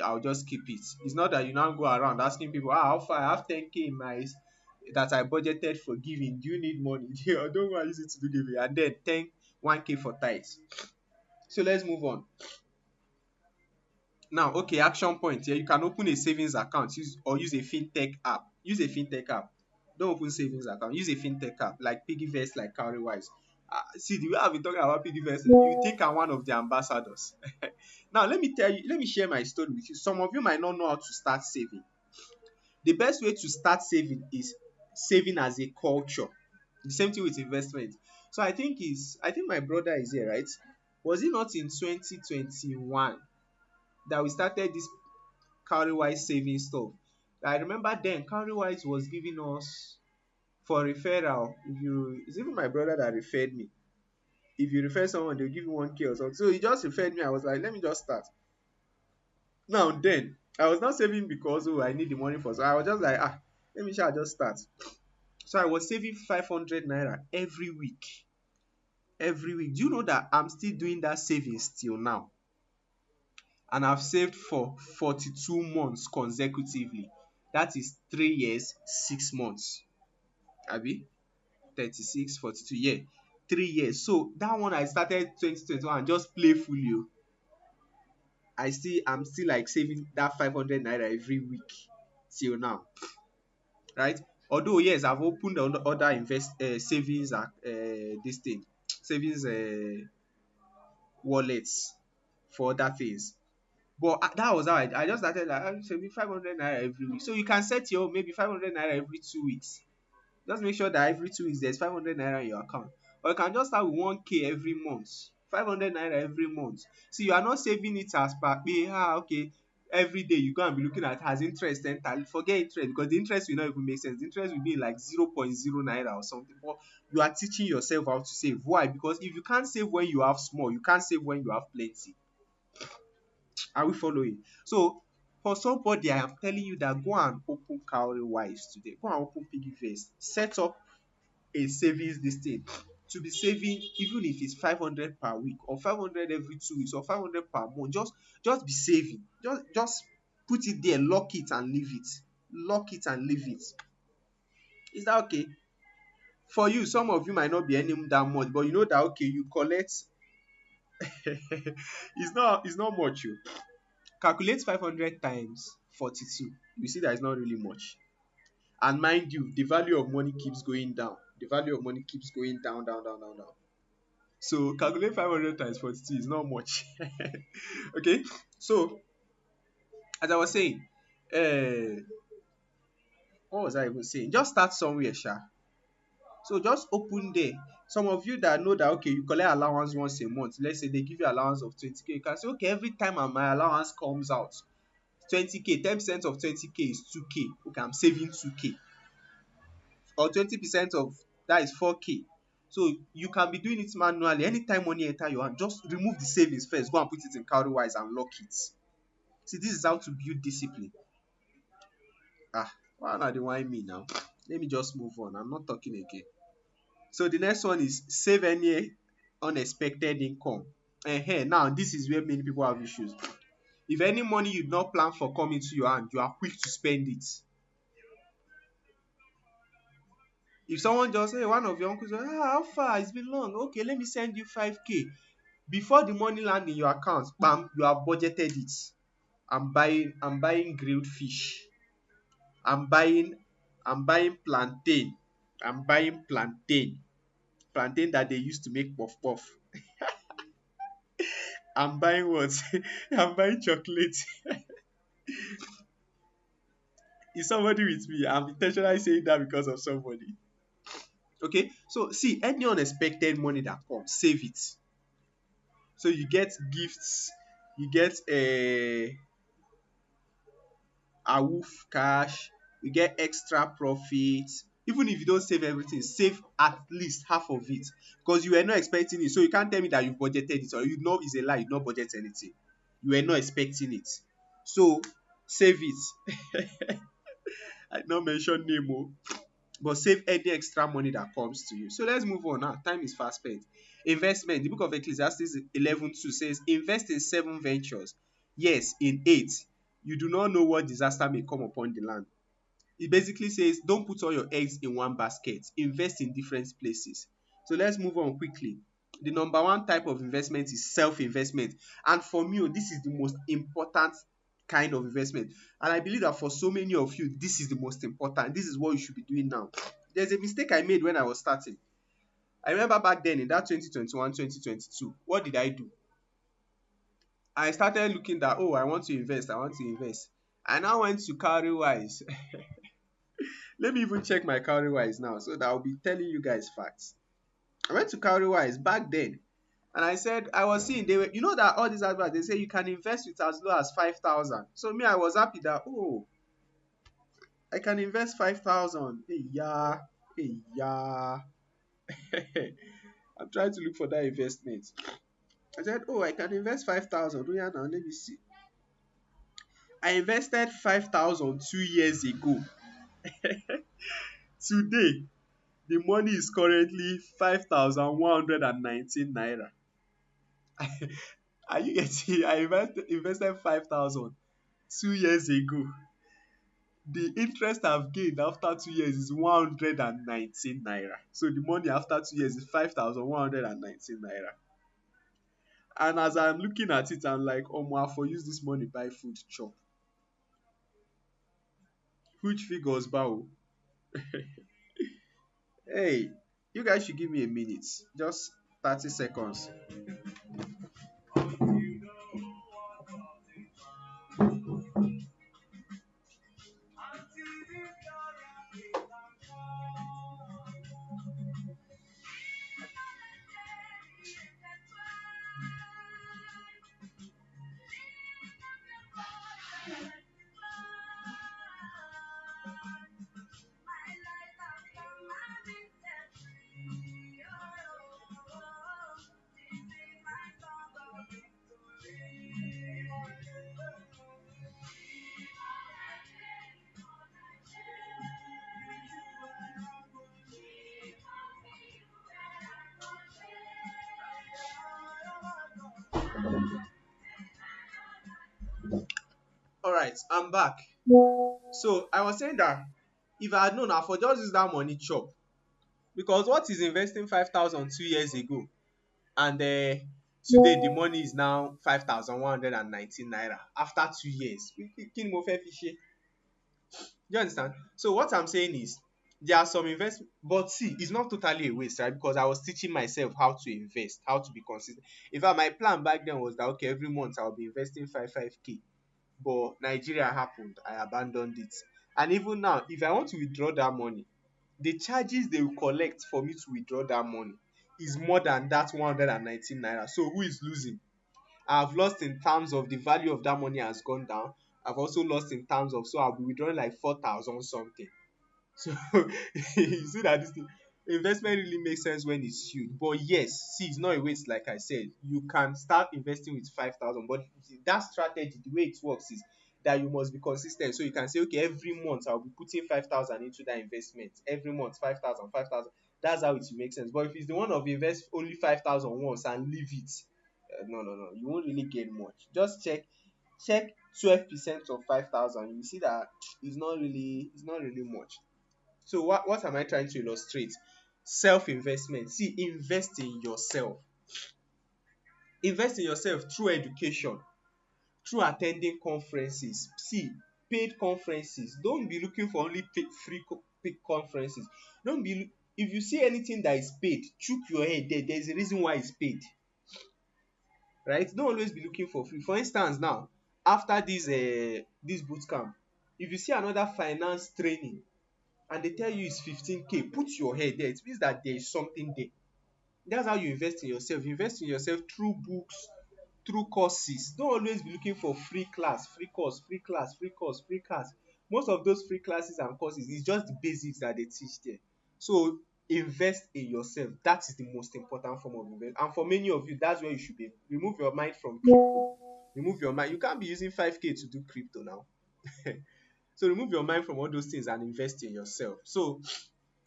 I'll just keep it. It's not that you now go around asking people, how far I have 10k in my that I budgeted for giving. Do you need money? I don't want to use it to do giving. And then 1k for tithes. So let's move on. Now, okay, action point here. You can open a savings account or use a fintech app. Use a fintech app. Don't open savings account. Use a fintech app like Piggyvest, like Cowrywise. See the way I've been talking about PDVS, you think I'm one of the ambassadors. Now let me share my story with you. Some of you might not know how to start saving. The best way to start saving is saving as a culture. The same thing with investment. So I think my brother is here, right? Was it not in 2021 that we started this Cowrywise saving stuff? I remember then Cowrywise was giving us for referral. If you, it's even my brother that referred me. If you refer someone, they'll give you 1K or something. So he just referred me. I was like, let me just start. Now then, I was not saving because I need the money for, so I was just like, let me shall just start. So I was saving 500 naira every week. Every week. Do you know that I'm still doing that savings till now? And I've saved for 42 months consecutively. That is 3 years, 6 months. Abi? 36, 42, yeah. 3 years. So that one I started 2021 just playfully. I'm still like saving that 500 naira every week till now, right? Although yes, I've opened other invest savings this thing savings wallets for other things, but that was how I just started like I'm saving 500 naira every week. So you can set your maybe 500 naira every 2 weeks. Just make sure that every 2 weeks there's 500 naira in your account. Or you can just start with 1K every month, 500 naira every month. See, you are not saving it as per pay. Okay. Every day you go and be looking at has interest enter. Forget interest because the interest will not even make sense. The interest will be like 0.0 naira or something. But you are teaching yourself how to save. Why? Because if you can't save when you have small, you can't save when you have plenty. Are we following? So for somebody, I am telling you that go and open Cowrywise today. Go and open Piggyvest. Set up a savings this thing to be saving, even if it's 500 per week or 500 every 2 weeks or 500 per month. Just be saving. Just put it there, lock it and leave it. Lock it and leave it. Is that okay? For you, some of you might not be earning that much, but you know that okay, you collect. It's not much. You calculate 500 times 42. You see that it's not really much. And mind you, the value of money keeps going down. The value of money keeps going down, down, down, down, down. So calculate 500 times 42 is not much. Okay. So as I was saying, uh, what was I even saying? Just start somewhere, sha. So just open there. Some of you that know that okay, you collect allowance once a month. Let's say they give you allowance of 20K. You can say, okay, every time my allowance comes out, 20K, 10% of 20K is 2K. Okay, I'm saving 2K. Or 20% of that is 4K. So you can be doing it manually. Anytime money enter your hand, just remove the savings first. Go and put it in Cowrywise and lock it. See, this is how to build discipline. Why not the why me now? Let me just move on. I'm not talking again. So the next one is save any unexpected income. Now this is where many people have issues. If any money you did not plan for come into your hand, you are quick to spend it. If someone just say, one of your uncles, how far? It's been long. Okay, let me send you 5K. Before the money land in your account, bam, you have budgeted it. I'm buying grilled fish. I'm buying plantain. I'm buying plantain. Plantain that they used to make puff puff. I'm buying what? I'm buying chocolate. Is somebody with me? I'm intentionally saying that because of somebody. Okay, so see, any unexpected money that comes, save it. So you get gifts, you get a woof cash, you get extra profits. Even if you don't save everything, save at least half of it because you were not expecting it. So you can't tell me that you budgeted it, or you know it's a lie, you not budget anything. You were not expecting it. So save it. I did not mention name, but save any extra money that comes to you. So let's move on now. Time is fast spent. Investment. The book of Ecclesiastes 11:2 says, invest in 7 ventures. Yes, in 8. You do not know what disaster may come upon the land. It basically says, don't put all your eggs in one basket. Invest in different places. So let's move on quickly. The number one type of investment is self-investment. And for me, this is the most important kind of investment. And I believe that for so many of you, this is the most important. This is what you should be doing now. There's a mistake I made when I was starting. I remember back then in that 2021, 2022, what did I do? I started looking that, oh, I want to invest, I want to invest. I now went to Cowrywise. Let me even check my Cowrywise now so that I'll be telling you guys facts. I went to Cowrywise back then and I said, I was seeing, they were, you know that all these adverts, they say you can invest with as low as 5,000. So me, I was happy that, oh, I can invest 5,000. Hey, yeah, hey, yeah. I'm trying to look for that investment. I said, oh, I can invest 5,000. Oh, yeah, now let me see. I invested 5,000 2 years ago. Today, the money is currently 5,119 naira. Are you getting? Invested 5,000 2 years ago. The interest I've gained after 2 years is 119 naira. So the money after 2 years is 5,119 naira. And as I'm looking at it, I'm like, oh, I for use this money buy food chop. Huge figures, bow. Hey, you guys should give me a minute. Just 30 seconds. All right, I'm back. So I was saying that if I had known, I for just use that money chop. Because what is investing 5,000 2 years ago and today the money is now 5,119 naira after 2 years. Kí ni mo fẹ́ fi ṣe? You understand? So what I'm saying is there are some investment, but see, it's not totally a waste, right? Because I was teaching myself how to invest, how to be consistent. In fact, my plan back then was that okay, every month I'll be investing 5k. But Nigeria happened, I abandoned it. And even now, if I want to withdraw that money, the charges they will collect for me to withdraw that money is more than that 119 naira. So who is losing? I've lost in terms of the value of that money has gone down. I've also lost in terms of, so I'll be withdrawing like 4,000 something. So you see that this thing, investment really makes sense when it's huge. But yes, see, it's not a waste, like I said. You can start investing with 5,000, but that strategy, the way it works is that you must be consistent. So you can say, okay, every month I'll be putting 5,000 into that investment. Every month, 5,000, 5,000. That's how it will make sense. But if it's the one of invest only 5,000 once and leave it, no, no, no, you won't really gain much. Just check 12% of 5,000. You see that it's not really much. So what am I trying to illustrate? Self-investment. See, invest in yourself. Invest in yourself through education, through attending conferences. See, paid conferences. Don't be looking for only paid conferences. Don't be if you see anything that is paid, chook your head there. There's a reason why it's paid. Right? Don't always be looking for free. For instance, now, after this boot camp, if you see another finance training and they tell you it's 15k, put your head there. It means that there is something there. That's how you invest in yourself. Invest in yourself through books, through courses. Don't always be looking for free class, free course, free class, free course, free class. Most of those free classes and courses is just the basics that they teach there. So invest in yourself. That is the most important form of investment. And for many of you, that's where you should be. Remove your mind from crypto. Remove your mind. You can't be using 5k to do crypto now. So remove your mind from all those things and invest in yourself. So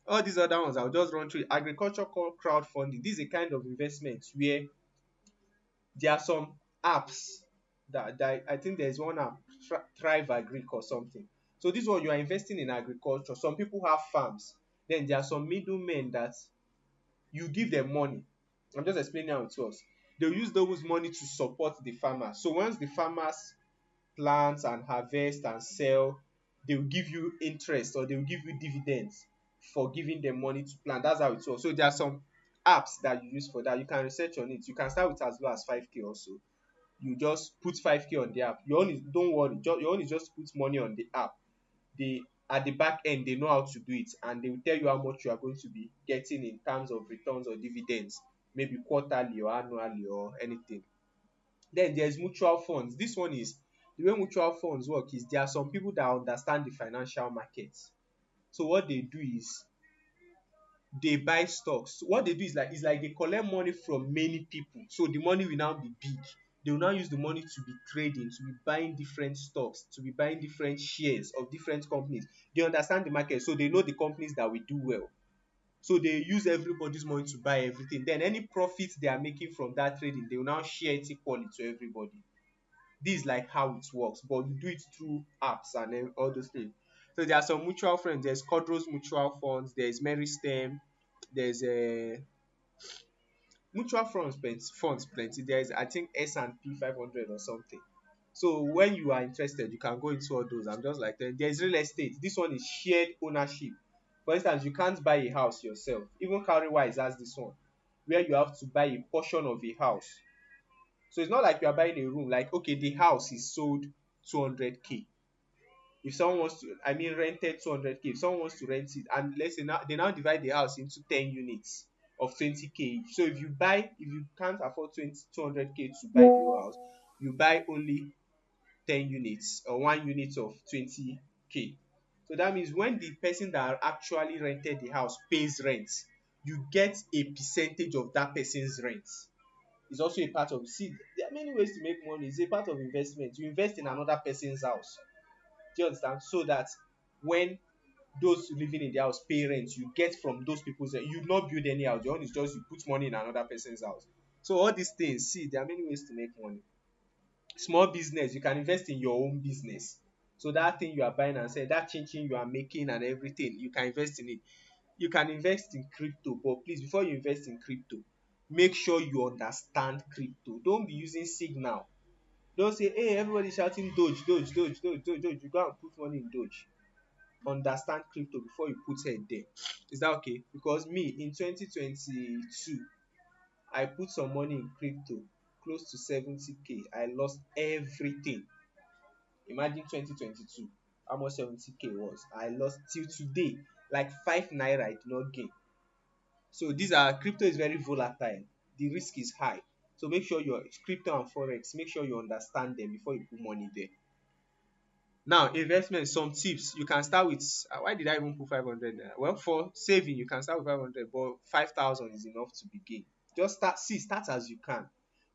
all these other ones, I'll just run through. Agriculture crowdfunding. This is a kind of investment where there are some apps that I think there's one app, Thrive Agric or something. So this one, you are investing in agriculture. Some people have farms. Then there are some middlemen that you give them money. I'm just explaining how it works. They'll use those money to support the farmers. So once the farmers plant and harvest and sell, they will give you interest or they will give you dividends for giving them money to plant. That's how it works. So there are some apps that you use for that. You can research on it. You can start with as low as 5K also. You just put 5K on the app. Your own is, don't worry, your own is just put money on the app. They, at the back end, they know how to do it, and they will tell you how much you are going to be getting in terms of returns or dividends, maybe quarterly or annually or anything. Then there's mutual funds. This one is, the way mutual funds work is, there are some people that understand the financial markets. So what they do is they buy stocks. What they do is like they collect money from many people. So the money will now be big. They will now use the money to be trading, to be buying different stocks, to be buying different shares of different companies. They understand the market, so they know the companies that will do well. So they use everybody's money to buy everything. Then any profits they are making from that trading, they will now share it equally to everybody. This is like how it works, but you do it through apps and then all those things. So there are some mutual funds. There's Codros Mutual Funds, there's Meristem, there's mutual funds plenty. There's, I think, S&P 500 or something. So when you are interested, you can go into all those. I'm just like, there's real estate. This one is shared ownership. For instance, you can't buy a house yourself. Even Cowrywise has this one, where you have to buy a portion of a house. So it's not like you are buying a room. Like, okay, the house is sold 200K. If someone wants to, I mean, rented 200K, if someone wants to rent it, and let's say now they now divide the house into 10 units of 20K each. So if you can't afford 200K to buy the whole house, you buy only 10 units or 1 unit of 20K. So that means when the person that actually rented the house pays rent, you get a percentage of that person's rent. It's also a part of, see, there are many ways to make money. It's a part of investment. You invest in another person's house. Do you understand? So that when those living in the house pay rent, you get from those people's rent. You not build any house. Your own is just you put money in another person's house. So all these things, see, there are many ways to make money. Small business, you can invest in your own business. So that thing you are buying and selling, that chin you are making and everything, you can invest in it. You can invest in crypto, but please, before you invest in crypto, make sure you understand crypto. Don't be using signal. Don't say, hey, everybody shouting Doge, Doge, Doge, Doge, Doge, Doge. You go and put money in Doge. Understand crypto before you put head there. Is that okay? Because me, in 2022, I put some money in crypto, close to 70K. I lost everything. Imagine 2022, how much 70K was. I lost till today, like 5 naira I did not gain. So these are, crypto is very volatile. The risk is high. So make sure your crypto and forex, make sure you understand them before you put money there. Now, investment, some tips. You can start with, why did I even put 500 there? Well, for saving, you can start with 500, but 5,000 is enough to begin. Just start as you can.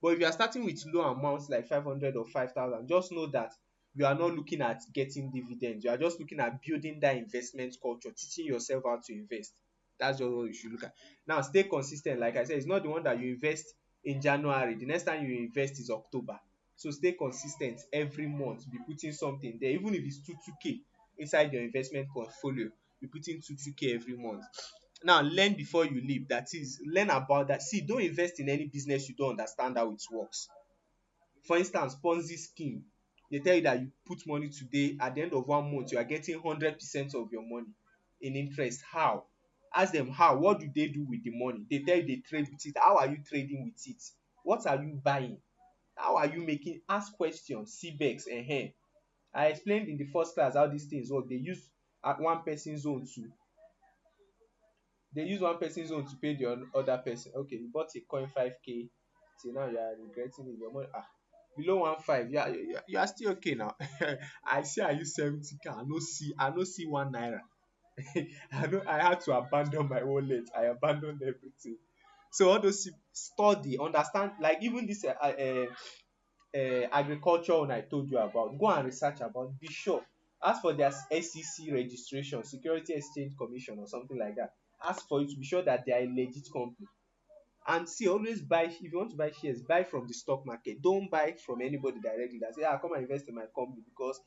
But if you are starting with low amounts like 500 or 5,000, just know that you are not looking at getting dividends. You are just looking at building that investment culture, teaching yourself how to invest. That's just what you should look at. Now, stay consistent. Like I said, it's not the one that you invest in January. The next time you invest is October. So stay consistent every month. Be putting something there, even if it's 2K inside your investment portfolio. Be putting 2K every month. Now, learn before you leave. That is, learn about that. See, don't invest in any business you don't understand how it works. For instance, Ponzi scheme. They tell you that you put money today, at the end of 1 month, you are getting 100% of your money in interest. How? Ask them how. What do they do with the money? They tell you they trade with it. How are you trading with it? What are you buying? How are you making? Ask questions. CBEX. I explained in the first class how these things work. They use one person's own to pay the other person. Okay, you bought a coin 5K, till now you are regretting it. Your money below 1.5, you are still okay now. I say I use 70K, I no see 1 naira. I had to abandon my wallet. I abandoned everything. So all those, study, understand, like even this agriculture one I told you about, go and research about. Be sure, ask for their SEC registration, Security Exchange Commission or something like that. Ask for it to be sure that they are a legit company. And see, always buy, if you want to buy shares, buy from the stock market. Don't buy from anybody directly that say, come and invest in my company, because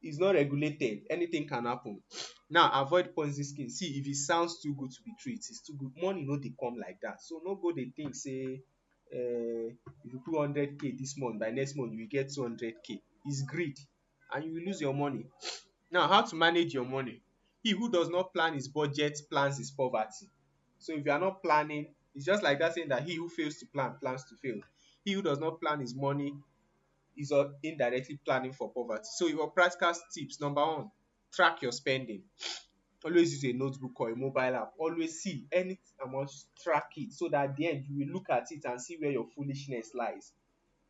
it's not regulated. Anything can happen. Now, avoid Ponzi scheme. See, if it sounds too good to be true, it is too good. Money no dey come like that. So no go dey think say, if you put 100K this month, by next month you will get 200K. It's greed, and you will lose your money. Now, how to manage your money? He who does not plan his budget plans his poverty. So if you are not planning, it's just like that saying that he who fails to plan plans to fail. He who does not plan his money is indirectly planning for poverty. So your practical tips: number one, track your spending. Always use a notebook or a mobile app. Always see any amount, track it, so that at the end you will look at it and see where your foolishness lies.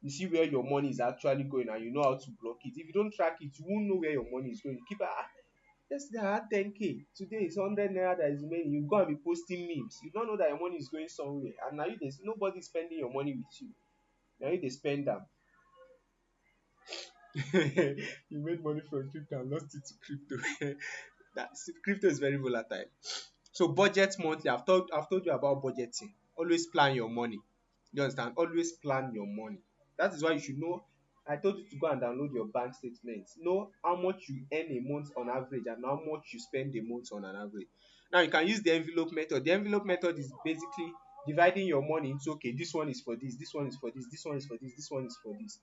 You see where your money is actually going and you know how to block it. If you don't track it, you won't know where your money is going. You keep yesterday I had 10k, today it's 100 naira that is remaining. You go and be posting memes. You don't know that your money is going somewhere, and now nobody is spending your money with you. Now you dey spend am. You made money from crypto and lost it to crypto. Crypto is very volatile. So budget monthly. I've told you about budgeting. Always plan your money. You understand? Always plan your money. That is why you should know. I told you to go and download your bank statements. Know how much you earn a month on average and how much you spend a month on an average. Now you can use the envelope method. The envelope method is basically dividing your money into, okay, this one is for this one is for this one is for this one is for this.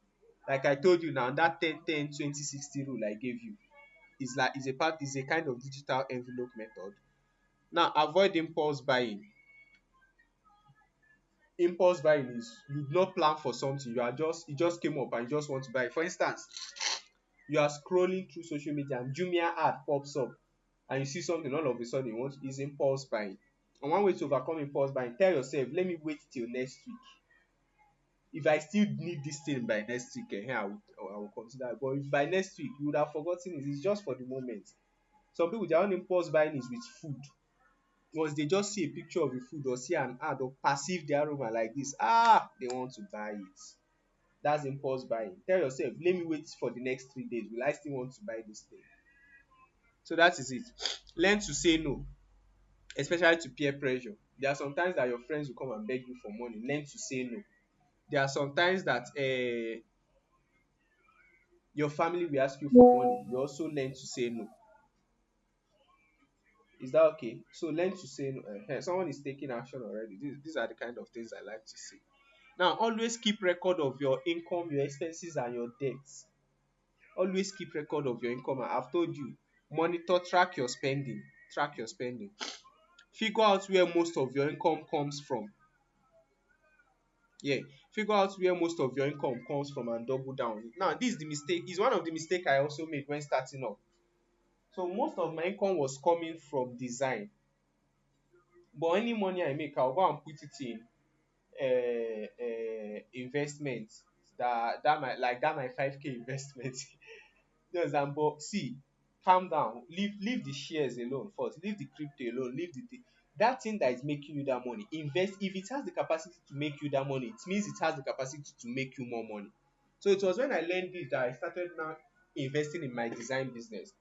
Like I told you now, that 10-10-20-60 rule I gave you is a kind of digital envelope method. Now avoid impulse buying. Impulse buying is you not plan for something, it just came up and you just want to buy it. For instance, you are scrolling through social media and Jumia ad pops up and you see something, all of a sudden you want is impulse buying. And one way to overcome impulse buying, tell yourself, let me wait till next week. If I still need this thing by next week, I will consider it. But if by next week you would have forgotten it, it's just for the moment. Some people, their own impulse buying is with food. Once they just see a picture of a food or see an ad or perceive the aroma like this, they want to buy it. That's impulse buying. Tell yourself, let me wait for the next 3 days. Will I still want to buy this thing? So that is it. Learn to say no, especially to peer pressure. There are some times that your friends will come and beg you for money. Learn to say no. There are some times that your family will ask you for money. You also learn to say no. Is that okay? So learn to say no. Someone is taking action already. These are the kind of things I like to say. Now, always keep record of your income, your expenses, and your debts. Always keep record of your income. I've told you, monitor, track your spending. Track your spending. Figure out where most of your income comes from. Yeah, figure out where most of your income comes from and double down. Now, this is the mistake. Is one of the mistake I also made when starting up. So most of my income was coming from design, but any money I make, I'll go and put it in investment. That my 5k investment. You understand? But see, calm down. Leave the shares alone first. Leave the crypto alone. That thing that is making you that money. Invest. If it has the capacity to make you that money, it means it has the capacity to make you more money. So it was when I learned this that I started now investing in my design business.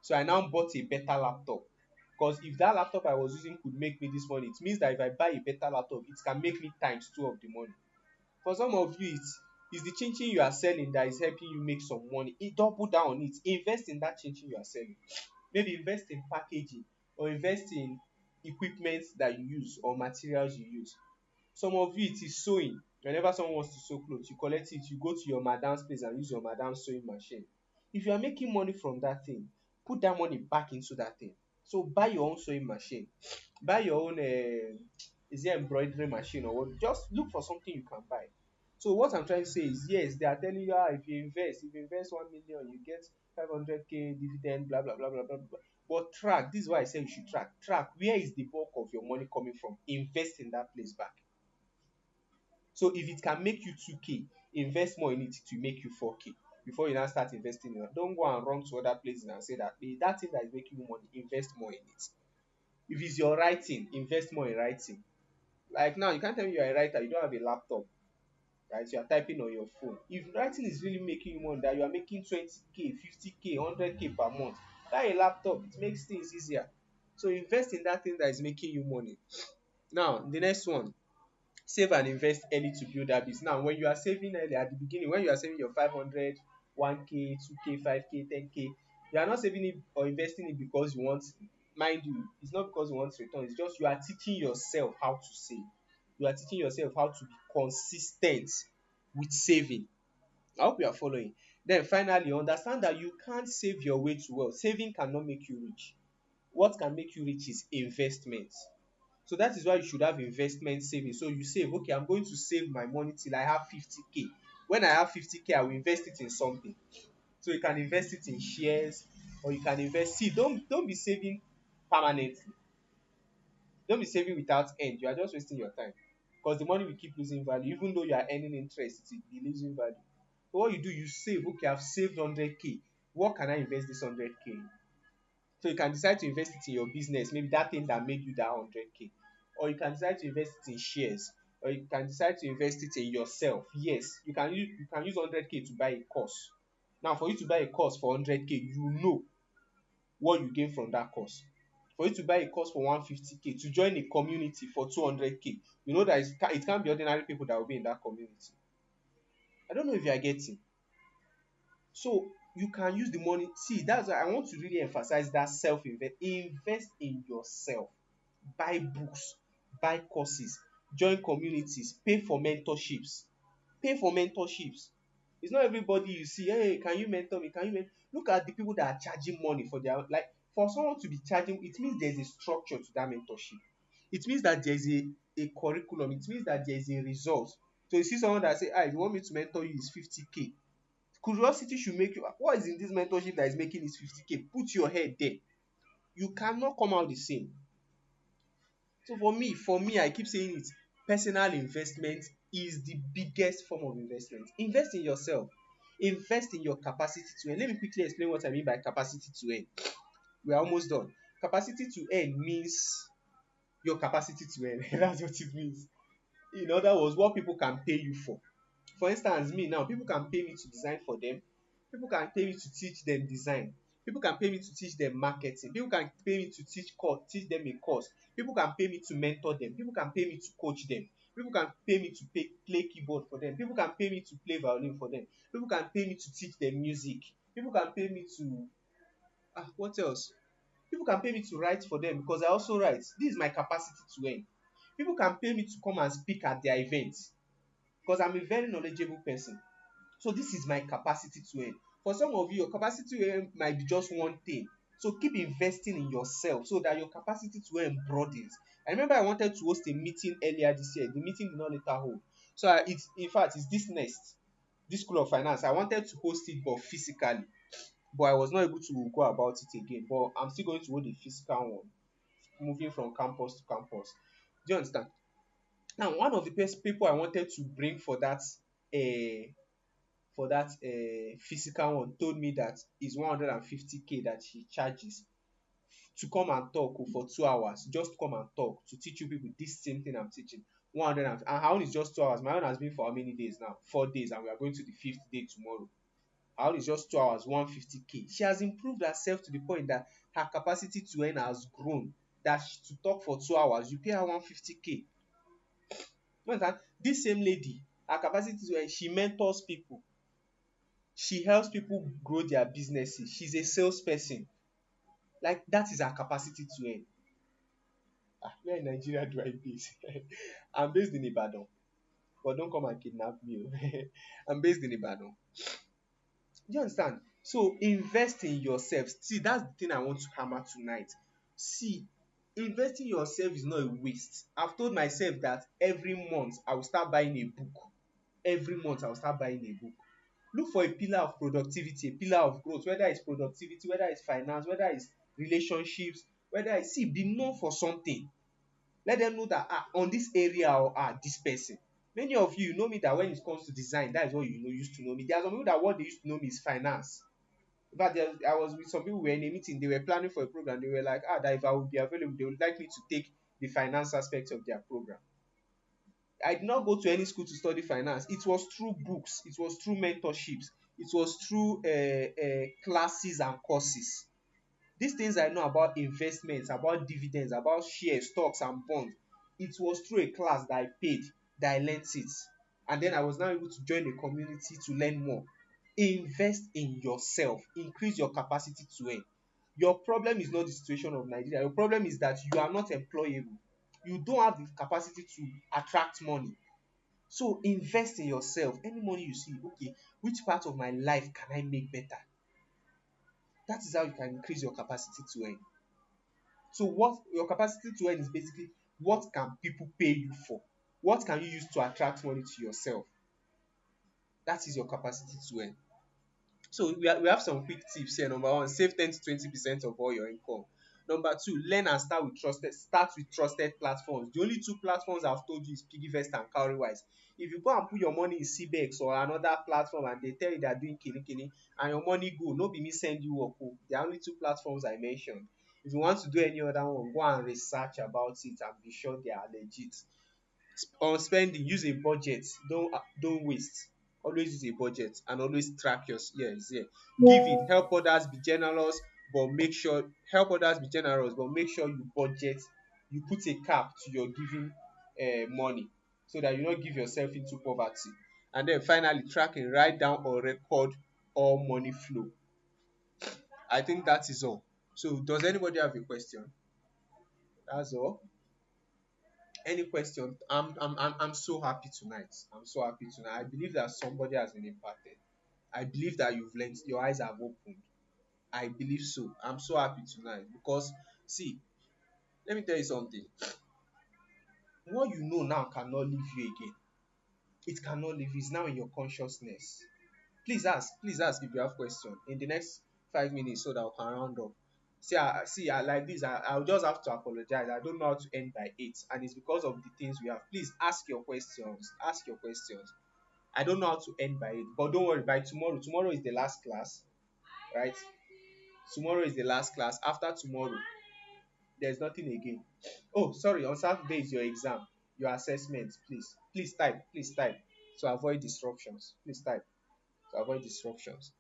So I now bought a better laptop. Because if that laptop I was using could make me this money, it means that if I buy a better laptop, it can make me times two of the money. For some of you, it's the chinchin you are selling that is helping you make some money. Double down on it. Invest in that chinchin you are selling. Maybe invest in packaging or invest in equipment that you use or materials you use. Some of you, it is sewing. Whenever someone wants to sew clothes, you collect it, you go to your madam's place and use your madam's sewing machine. If you are making money from that thing, put that money back into that thing. So buy your own sewing machine, buy your own is it embroidery machine or what? Just look for something you can buy. So what I'm trying to say is, yes, they are telling you, if you invest 1 million, you get 500k dividend, blah blah blah blah blah blah. But track, this is why I say you should track where is the bulk of your money coming from. Invest in that place back. So if it can make you 2k, invest more in it to make you 4k before you now start investing in it. Don't go and run to other places and say that that thing that is making you money, invest more in it. If it's your writing, invest more in writing. Like now, you can't tell me you're a writer, you don't have a laptop, right? You are typing on your phone. If writing is really making you money, that you are making 20k, 50k, 100k per month, buy a laptop, it makes things easier. So invest in that thing that is making you money. Now, the next one, save and invest early to build habits. Now, when you are saving early at the beginning, when you are saving your 500, 1k, 2k, 5k, 10k, you are not saving it or investing it because you want, mind you, it's not because you want return. It's just you are teaching yourself how to save. You are teaching yourself how to be consistent with saving. I hope you are following. Then finally, understand that you can't save your way to wealth. Saving cannot make you rich. What can make you rich is investment. So that is why you should have investment savings. So you save, okay, I'm going to save my money till I have 50K. When I have 50K, I will invest it in something. So you can invest it in shares, or you can invest. See, don't be saving permanently. Don't be saving without end. You are just wasting your time. Because the money will keep losing value. Even though you are earning interest, it will be losing value. So what you do, you save. Okay, I've saved 100K. What can I invest this 100K in? So you can decide to invest it in your business, maybe that thing that made you that 100K. Or you can decide to invest it in shares. Or you can decide to invest it in yourself. Yes, you can use 100K to buy a course. Now, for you to buy a course for 100K, you know what you gain from that course. For you to buy a course for 150K, to join a community for 200K, you know that it can't be ordinary people that will be in that community. I don't know if you are getting. So you can use the money. See, that's why I want to really emphasize that self-invest. Invest in yourself. Buy books, buy courses, join communities, pay for mentorships. Pay for mentorships. It's not everybody you see, hey, can you mentor me? Can you mentor? Look at the people that are charging money for their, like, for someone to be charging, it means there's a structure to that mentorship. It means that there's a curriculum. It means that there's a result. So you see someone that say, ah, if you want me to mentor you, it's 50K. Curiosity should make you, what is in this mentorship that is making it 50K? Put your head there. You cannot come out the same. So for me, I keep saying it. Personal investment is the biggest form of investment. Invest in yourself. Invest in your capacity to earn. Let me quickly explain what I mean by capacity to earn. We are almost done. Capacity to earn means your capacity to earn. That's what it means. In other words, what people can pay you for. For instance, me now, people can pay me to design for them. People can pay me to teach them design. People can pay me to teach them marketing. People can pay me to teach them a course. People can pay me to mentor them. People can pay me to coach them. People can pay me to play keyboard for them. People can pay me to play violin for them. People can pay me to teach them music. People can pay me to what else? People can pay me to write for them because I also write. This is my capacity to earn. People can pay me to come and speak at their events because I'm a very knowledgeable person. So this is my capacity to earn. For some of you, your capacity to earn might be just one thing. So keep investing in yourself so that your capacity to earn broadens. I remember I wanted to host a meeting earlier this year. The meeting did not later hold. So it's, in fact, it's this School of Finance. I wanted to host it but physically, but I was not able to go about it again. But I'm still going to hold a physical one, moving from campus to campus. Do you understand? Now, one of the best people I wanted to bring uh, physical one told me that it's 150K that she charges to come and talk for 2 hours, just to come and talk to teach you people this same thing I'm teaching. 100 and her own is just 2 hours. My own has been for how many days now? 4 days, and we are going to the fifth day tomorrow. Her own is just 2 hours, 150K. She has improved herself to the point that her capacity to earn has grown. That to talk for 2 hours, you pay her 150K. You understand? This same lady, her capacity to earn, she mentors people. She helps people grow their businesses. She's a salesperson. Like that is her capacity to earn. Where in Nigeria do I base? I'm based in Ibadan, but don't come and kidnap me. I'm based in Ibadan. Do you understand? So invest in yourself. See, that's the thing I want to hammer tonight. See, investing in yourself is not a waste. I've told myself that every month I will start buying a book. Every month I will start buying a book. Look for a pillar of productivity, a pillar of growth, whether it's productivity, whether it's finance, whether it's relationships, whether it's, see, be known for something. Let them know that on this area, or this person. Many of you know me that when it comes to design, that is what you know used to know me. There are some people that what they used to know me is finance. In fact, I was with some people, we were in a meeting, they were planning for a program, they were like, that if I would be available, they would like me to take the finance aspect of their program. I did not go to any school to study finance. It was through books, it was through mentorships, it was through classes and courses. These things I know about investments, about dividends, about shares, stocks, and bonds, it was through a class that I paid, that I learnt it. And then I was now able to join a community to learn more. Invest in yourself, increase your capacity to earn. Your problem is not the situation of Nigeria. Your problem is that you are not employable. You don't have the capacity to attract money. So invest in yourself. Any money you see, okay, which part of my life can I make better? That is how you can increase your capacity to earn. So what your capacity to earn is basically What can people pay you for? What can you use to attract money to yourself? That is your capacity to earn. So we have some quick tips here. Number one, save 10 to 20% of all your income. Number two, learn and start with trusted platforms. The only two platforms I've told you is Piggyvest and Cowrywise. If you go and put your money in CBEX or another platform and they tell you they are doing kini kini and your money go, no be me send you work o. They are only two platforms I mentioned. If you want to do any other one, go and research about it and be sure they are legit. On spending, use a budget. Don't waste. Always use a budget and always track your yes, yeah. Giving, help others be generous, but make sure you budget, you put a cap to your giving money so that you no give yourself into poverty. And then finally, tracking, write down or record all money flow. I think that is all. So does anybody have a question? That's all. Any question? I'm so happy tonight. I'm so happy tonight. I believe that somebody has been impacted. I believe that you've learned, your eyes have opened. I believe so. I'm so happy tonight because see, let me tell you something. What you know now cannot leave you again. It cannot leave you. It's now in your consciousness. Please ask if you have question in the next 5 minutes so that I can round up. I like this. I'll just have to apologize. I don't know how to end by 8, and it's because of the things we have. Please ask your questions. Ask your questions. I don't know how to end by 8, but don't worry. By tomorrow, tomorrow is the last class, right? Tomorrow is the last class. After tomorrow, there's nothing again. Oh, sorry. On Saturday is your exam, your assessment. Please type to avoid disruptions. Please type to avoid disruptions.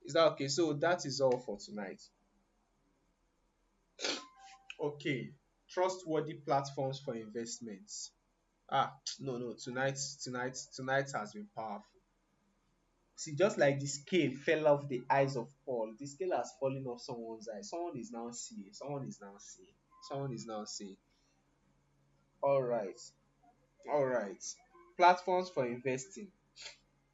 Is that okay? So that is all for tonight. Okay. Trustworthy platforms for investments. No. Tonight has been powerful. See, just like the scale fell off the eyes of Paul, the scale has fallen off someone's eye. Someone is now seeing. Someone is now seeing. Someone is now seeing. All right. All right. Platforms for investing.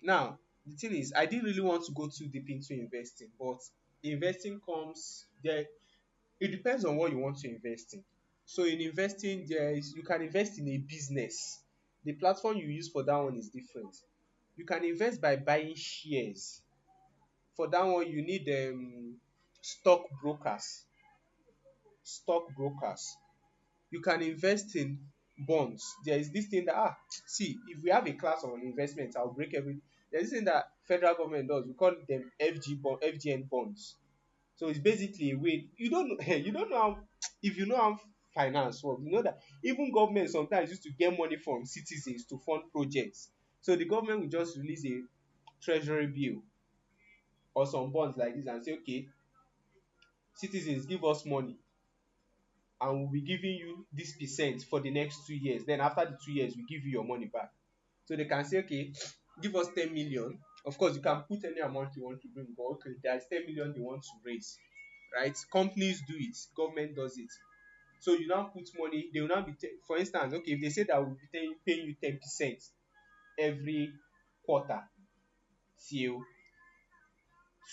Now, the thing is, I didn't really want to go too deep into investing, but investing comes there. It depends on what you want to invest in. So in investing, you can invest in a business. The platform you use for that one is different. You can invest by buying shares. For that one, you need stock brokers. Stock brokers. You can invest in bonds. There is this thing that see, if we have a class on investment, I'll break every. There's this thing that federal government does. We call them FGN bonds. So it's basically a way you don't know you don't know how if you know how finance works, you know that even government sometimes used to get money from citizens to fund projects. So the government will just release a treasury bill or some bonds like this and say, okay, citizens give us money and we'll be giving you this percent for the next 2 years. Then after the 2 years, we give you your money back. So they can say, okay, give us 10 million. Of course, you can put any amount you want to bring, but okay, there's 10 million they want to raise, right? Companies do it, government does it. So you now put money, they will now for instance, okay, if they say that we'll be paying you 10% every quarter till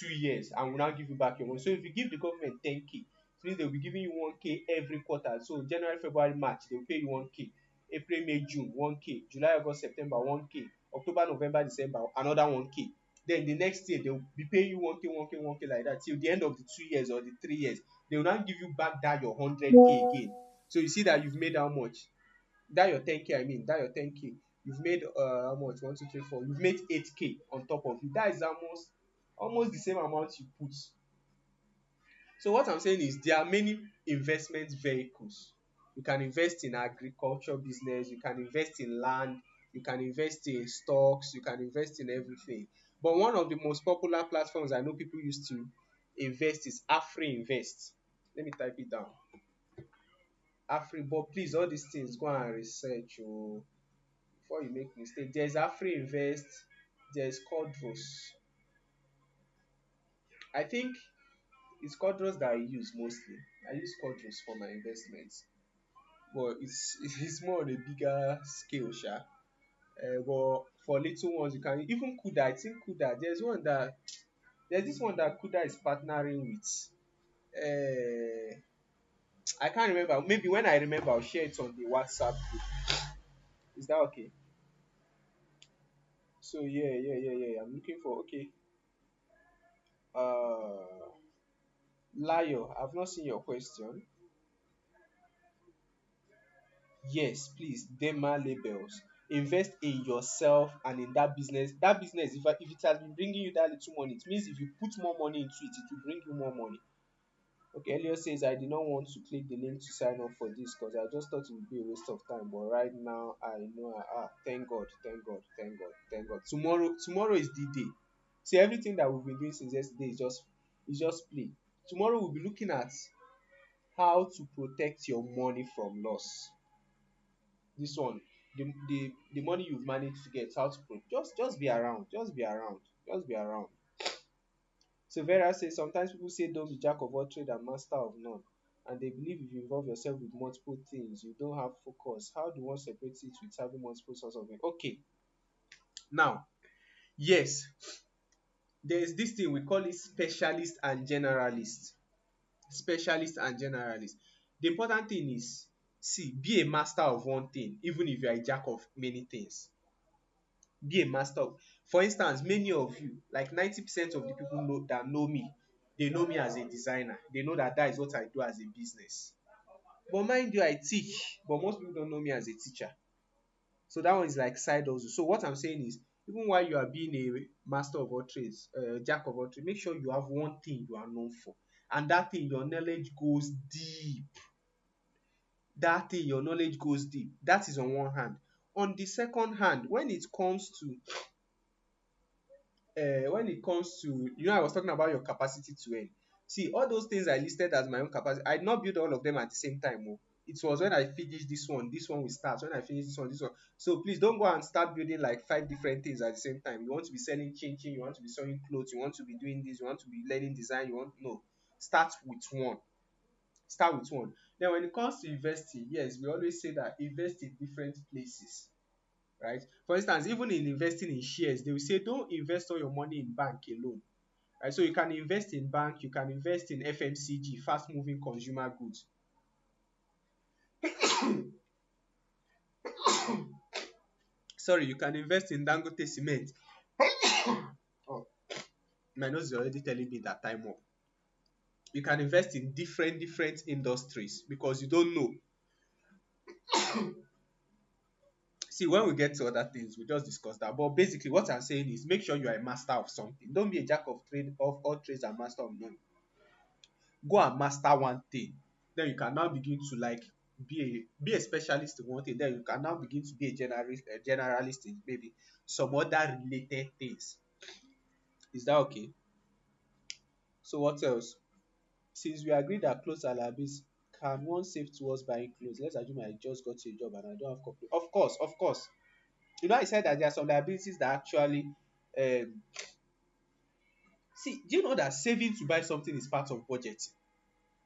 2 years and will now give you back your money. So if you give the government 10k, it means they'll be giving you 1k every quarter. So January, February, March, they'll pay you 1k. April, May, June, 1k. July, August, September, 1k. October, November, December, another 1k. Then the next year, they'll be paying you 1k, 1k, 1k like that till the end of the 2 years or the 3 years. They will now give you back that your 100k again. So you see that you've made how much? That your 10k, I mean, that your 10k. You've made how much? 1, 2, 3, 4. You've made 8k on top of it. That is almost the same amount you put. So what I'm saying is there are many investment vehicles. You can invest in agriculture business, you can invest in land, you can invest in stocks, you can invest in everything. But one of the most popular platforms I know people used to invest is Afri Invest. Let me type it down. Afri, but please, all these things go and research before you make mistake. There's Afri Invest, there's Codros. I think it's Codros that I use mostly. I use Codros for my investments, but it's more on a bigger scale, sha. But for little ones, you can even Kuda. I think Kuda. There's this one that Kuda is partnering with. Uh, I can't remember. Maybe when I remember, I'll share it on the WhatsApp group. Is that okay? So yeah. I'm looking for okay. Uh, Layo, I've not seen your question. Yes, please. Dema labels. Invest in yourself and in that business. That business, if it has been bringing you that little money, it means if you put more money into it, it will bring you more money. Okay, Elliot says, I did not want to click the link to sign up for this because I just thought it would be a waste of time. But right now, I know. Thank God, thank God, thank God, thank God. Tomorrow is the day. See, everything that we've been doing since yesterday is just play. Tomorrow we'll be looking at how to protect your money from loss. This one, the money you've managed to get, how to just be around, just be around. So Vera says sometimes people say don't be jack of all trade and master of none. And they believe if you involve yourself with multiple things, you don't have focus. How do one separate it with having multiple sources of income? Okay, now, yes, there's this thing we call it specialist and generalist. Specialist and generalist. The important thing is, see, be a master of one thing, even if you are a jack of many things. Be a master of, for instance, many of you, like 90% of the people that know me, they know me as a designer. They know that that is what I do as a business. But mind you, I teach, but most people don't know me as a teacher. So that one is like side hustle. So what I'm saying is, even while you are being a master of all trades, jack of all trades, make sure you have one thing you are known for, and that thing your knowledge goes deep. That thing your knowledge goes deep. That is on one hand. On the second hand, when it comes to, I was talking about your capacity to earn. See, all those things I listed as my own capacity, I did not build all of them at the same time. Oh. It was when I finish this one will start. When I finish this one. So please don't go and start building like 5 different things at the same time. You want to be selling chin chin, you want to be sewing clothes, you want to be doing this, you want to be learning design, you want no. Start with one. Start with one. Then when it comes to investing, yes, we always say that invest in different places, right? For instance, even in investing in shares, they will say don't invest all your money in bank alone, right? So you can invest in bank, you can invest in FMCG, fast moving consumer goods. Sorry, you can invest in Dangote cement. Oh, my nose is already telling me that time up. You can invest in different industries because you don't know. See, when we get to other things, we just discuss that. But basically, what I'm saying is make sure you are a master of something. Don't be a jack of all trades and master of none. Go and master one thing. Then you can now begin to like be a specialist in one thing. Then you can now begin to be a generalist in maybe some other related things. Is that okay? So what else? Since we agreed that clothes are liabilities, can one save towards buying clothes? Let's assume I just got a job and I don't have copy. Of course, of course. I said that there are some liabilities that actually um see, do you know that saving to buy something is part of budgeting?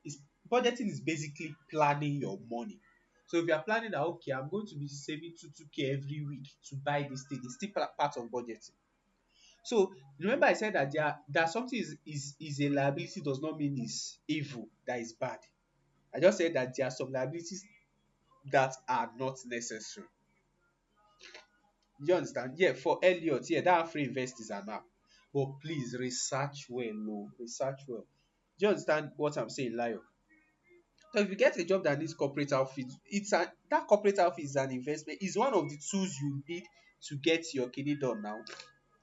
Is Budgeting is basically planning your money. So if you are planning that okay, I'm going to be saving 2k every week to buy this thing, it's still part of budgeting. So remember I said that that something is a liability does not mean it's evil, that is bad. I just said that there are some liabilities that are not necessary. You understand? Yeah, for Elliot, yeah, that free invest is an app. But please research well, no, research well. Do you understand what I'm saying, Lion? So if you get a job that needs corporate outfit, that corporate outfit is an investment. It's one of the tools you need to get your kidney done now,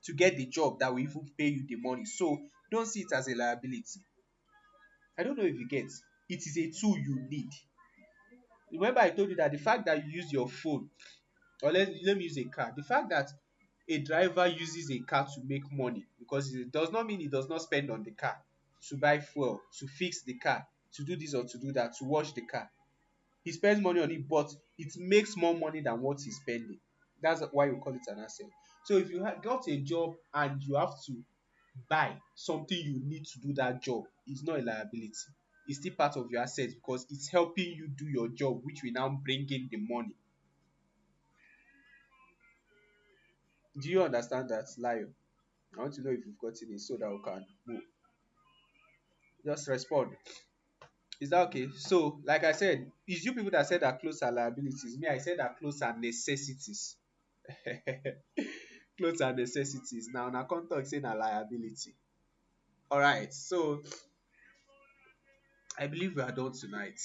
to get the job that will even pay you the money. So don't see it as a liability. I don't know if you get. It is a tool you need. Remember, I told you that the fact that you use your phone, or let me use a car. The fact that a driver uses a car to make money, because it does not mean he does not spend on the car, to buy fuel, to fix the car, to do this or to do that, to wash the car. He spends money on it, but it makes more money than what he's spending. That's why we call it an asset. So if you got a job and you have to buy something you need to do that job, it's not a liability. It's still part of your assets because it's helping you do your job, which will now bring in the money. Do you understand that, Lion? I want to know if you've gotten it so that we can move. Just respond. Is that okay? So, like I said, it's you people that said that clothes are liabilities. Me, I said that clothes are necessities. Clothes are necessities. Now come talk say na liability. All right. So I believe we are done tonight.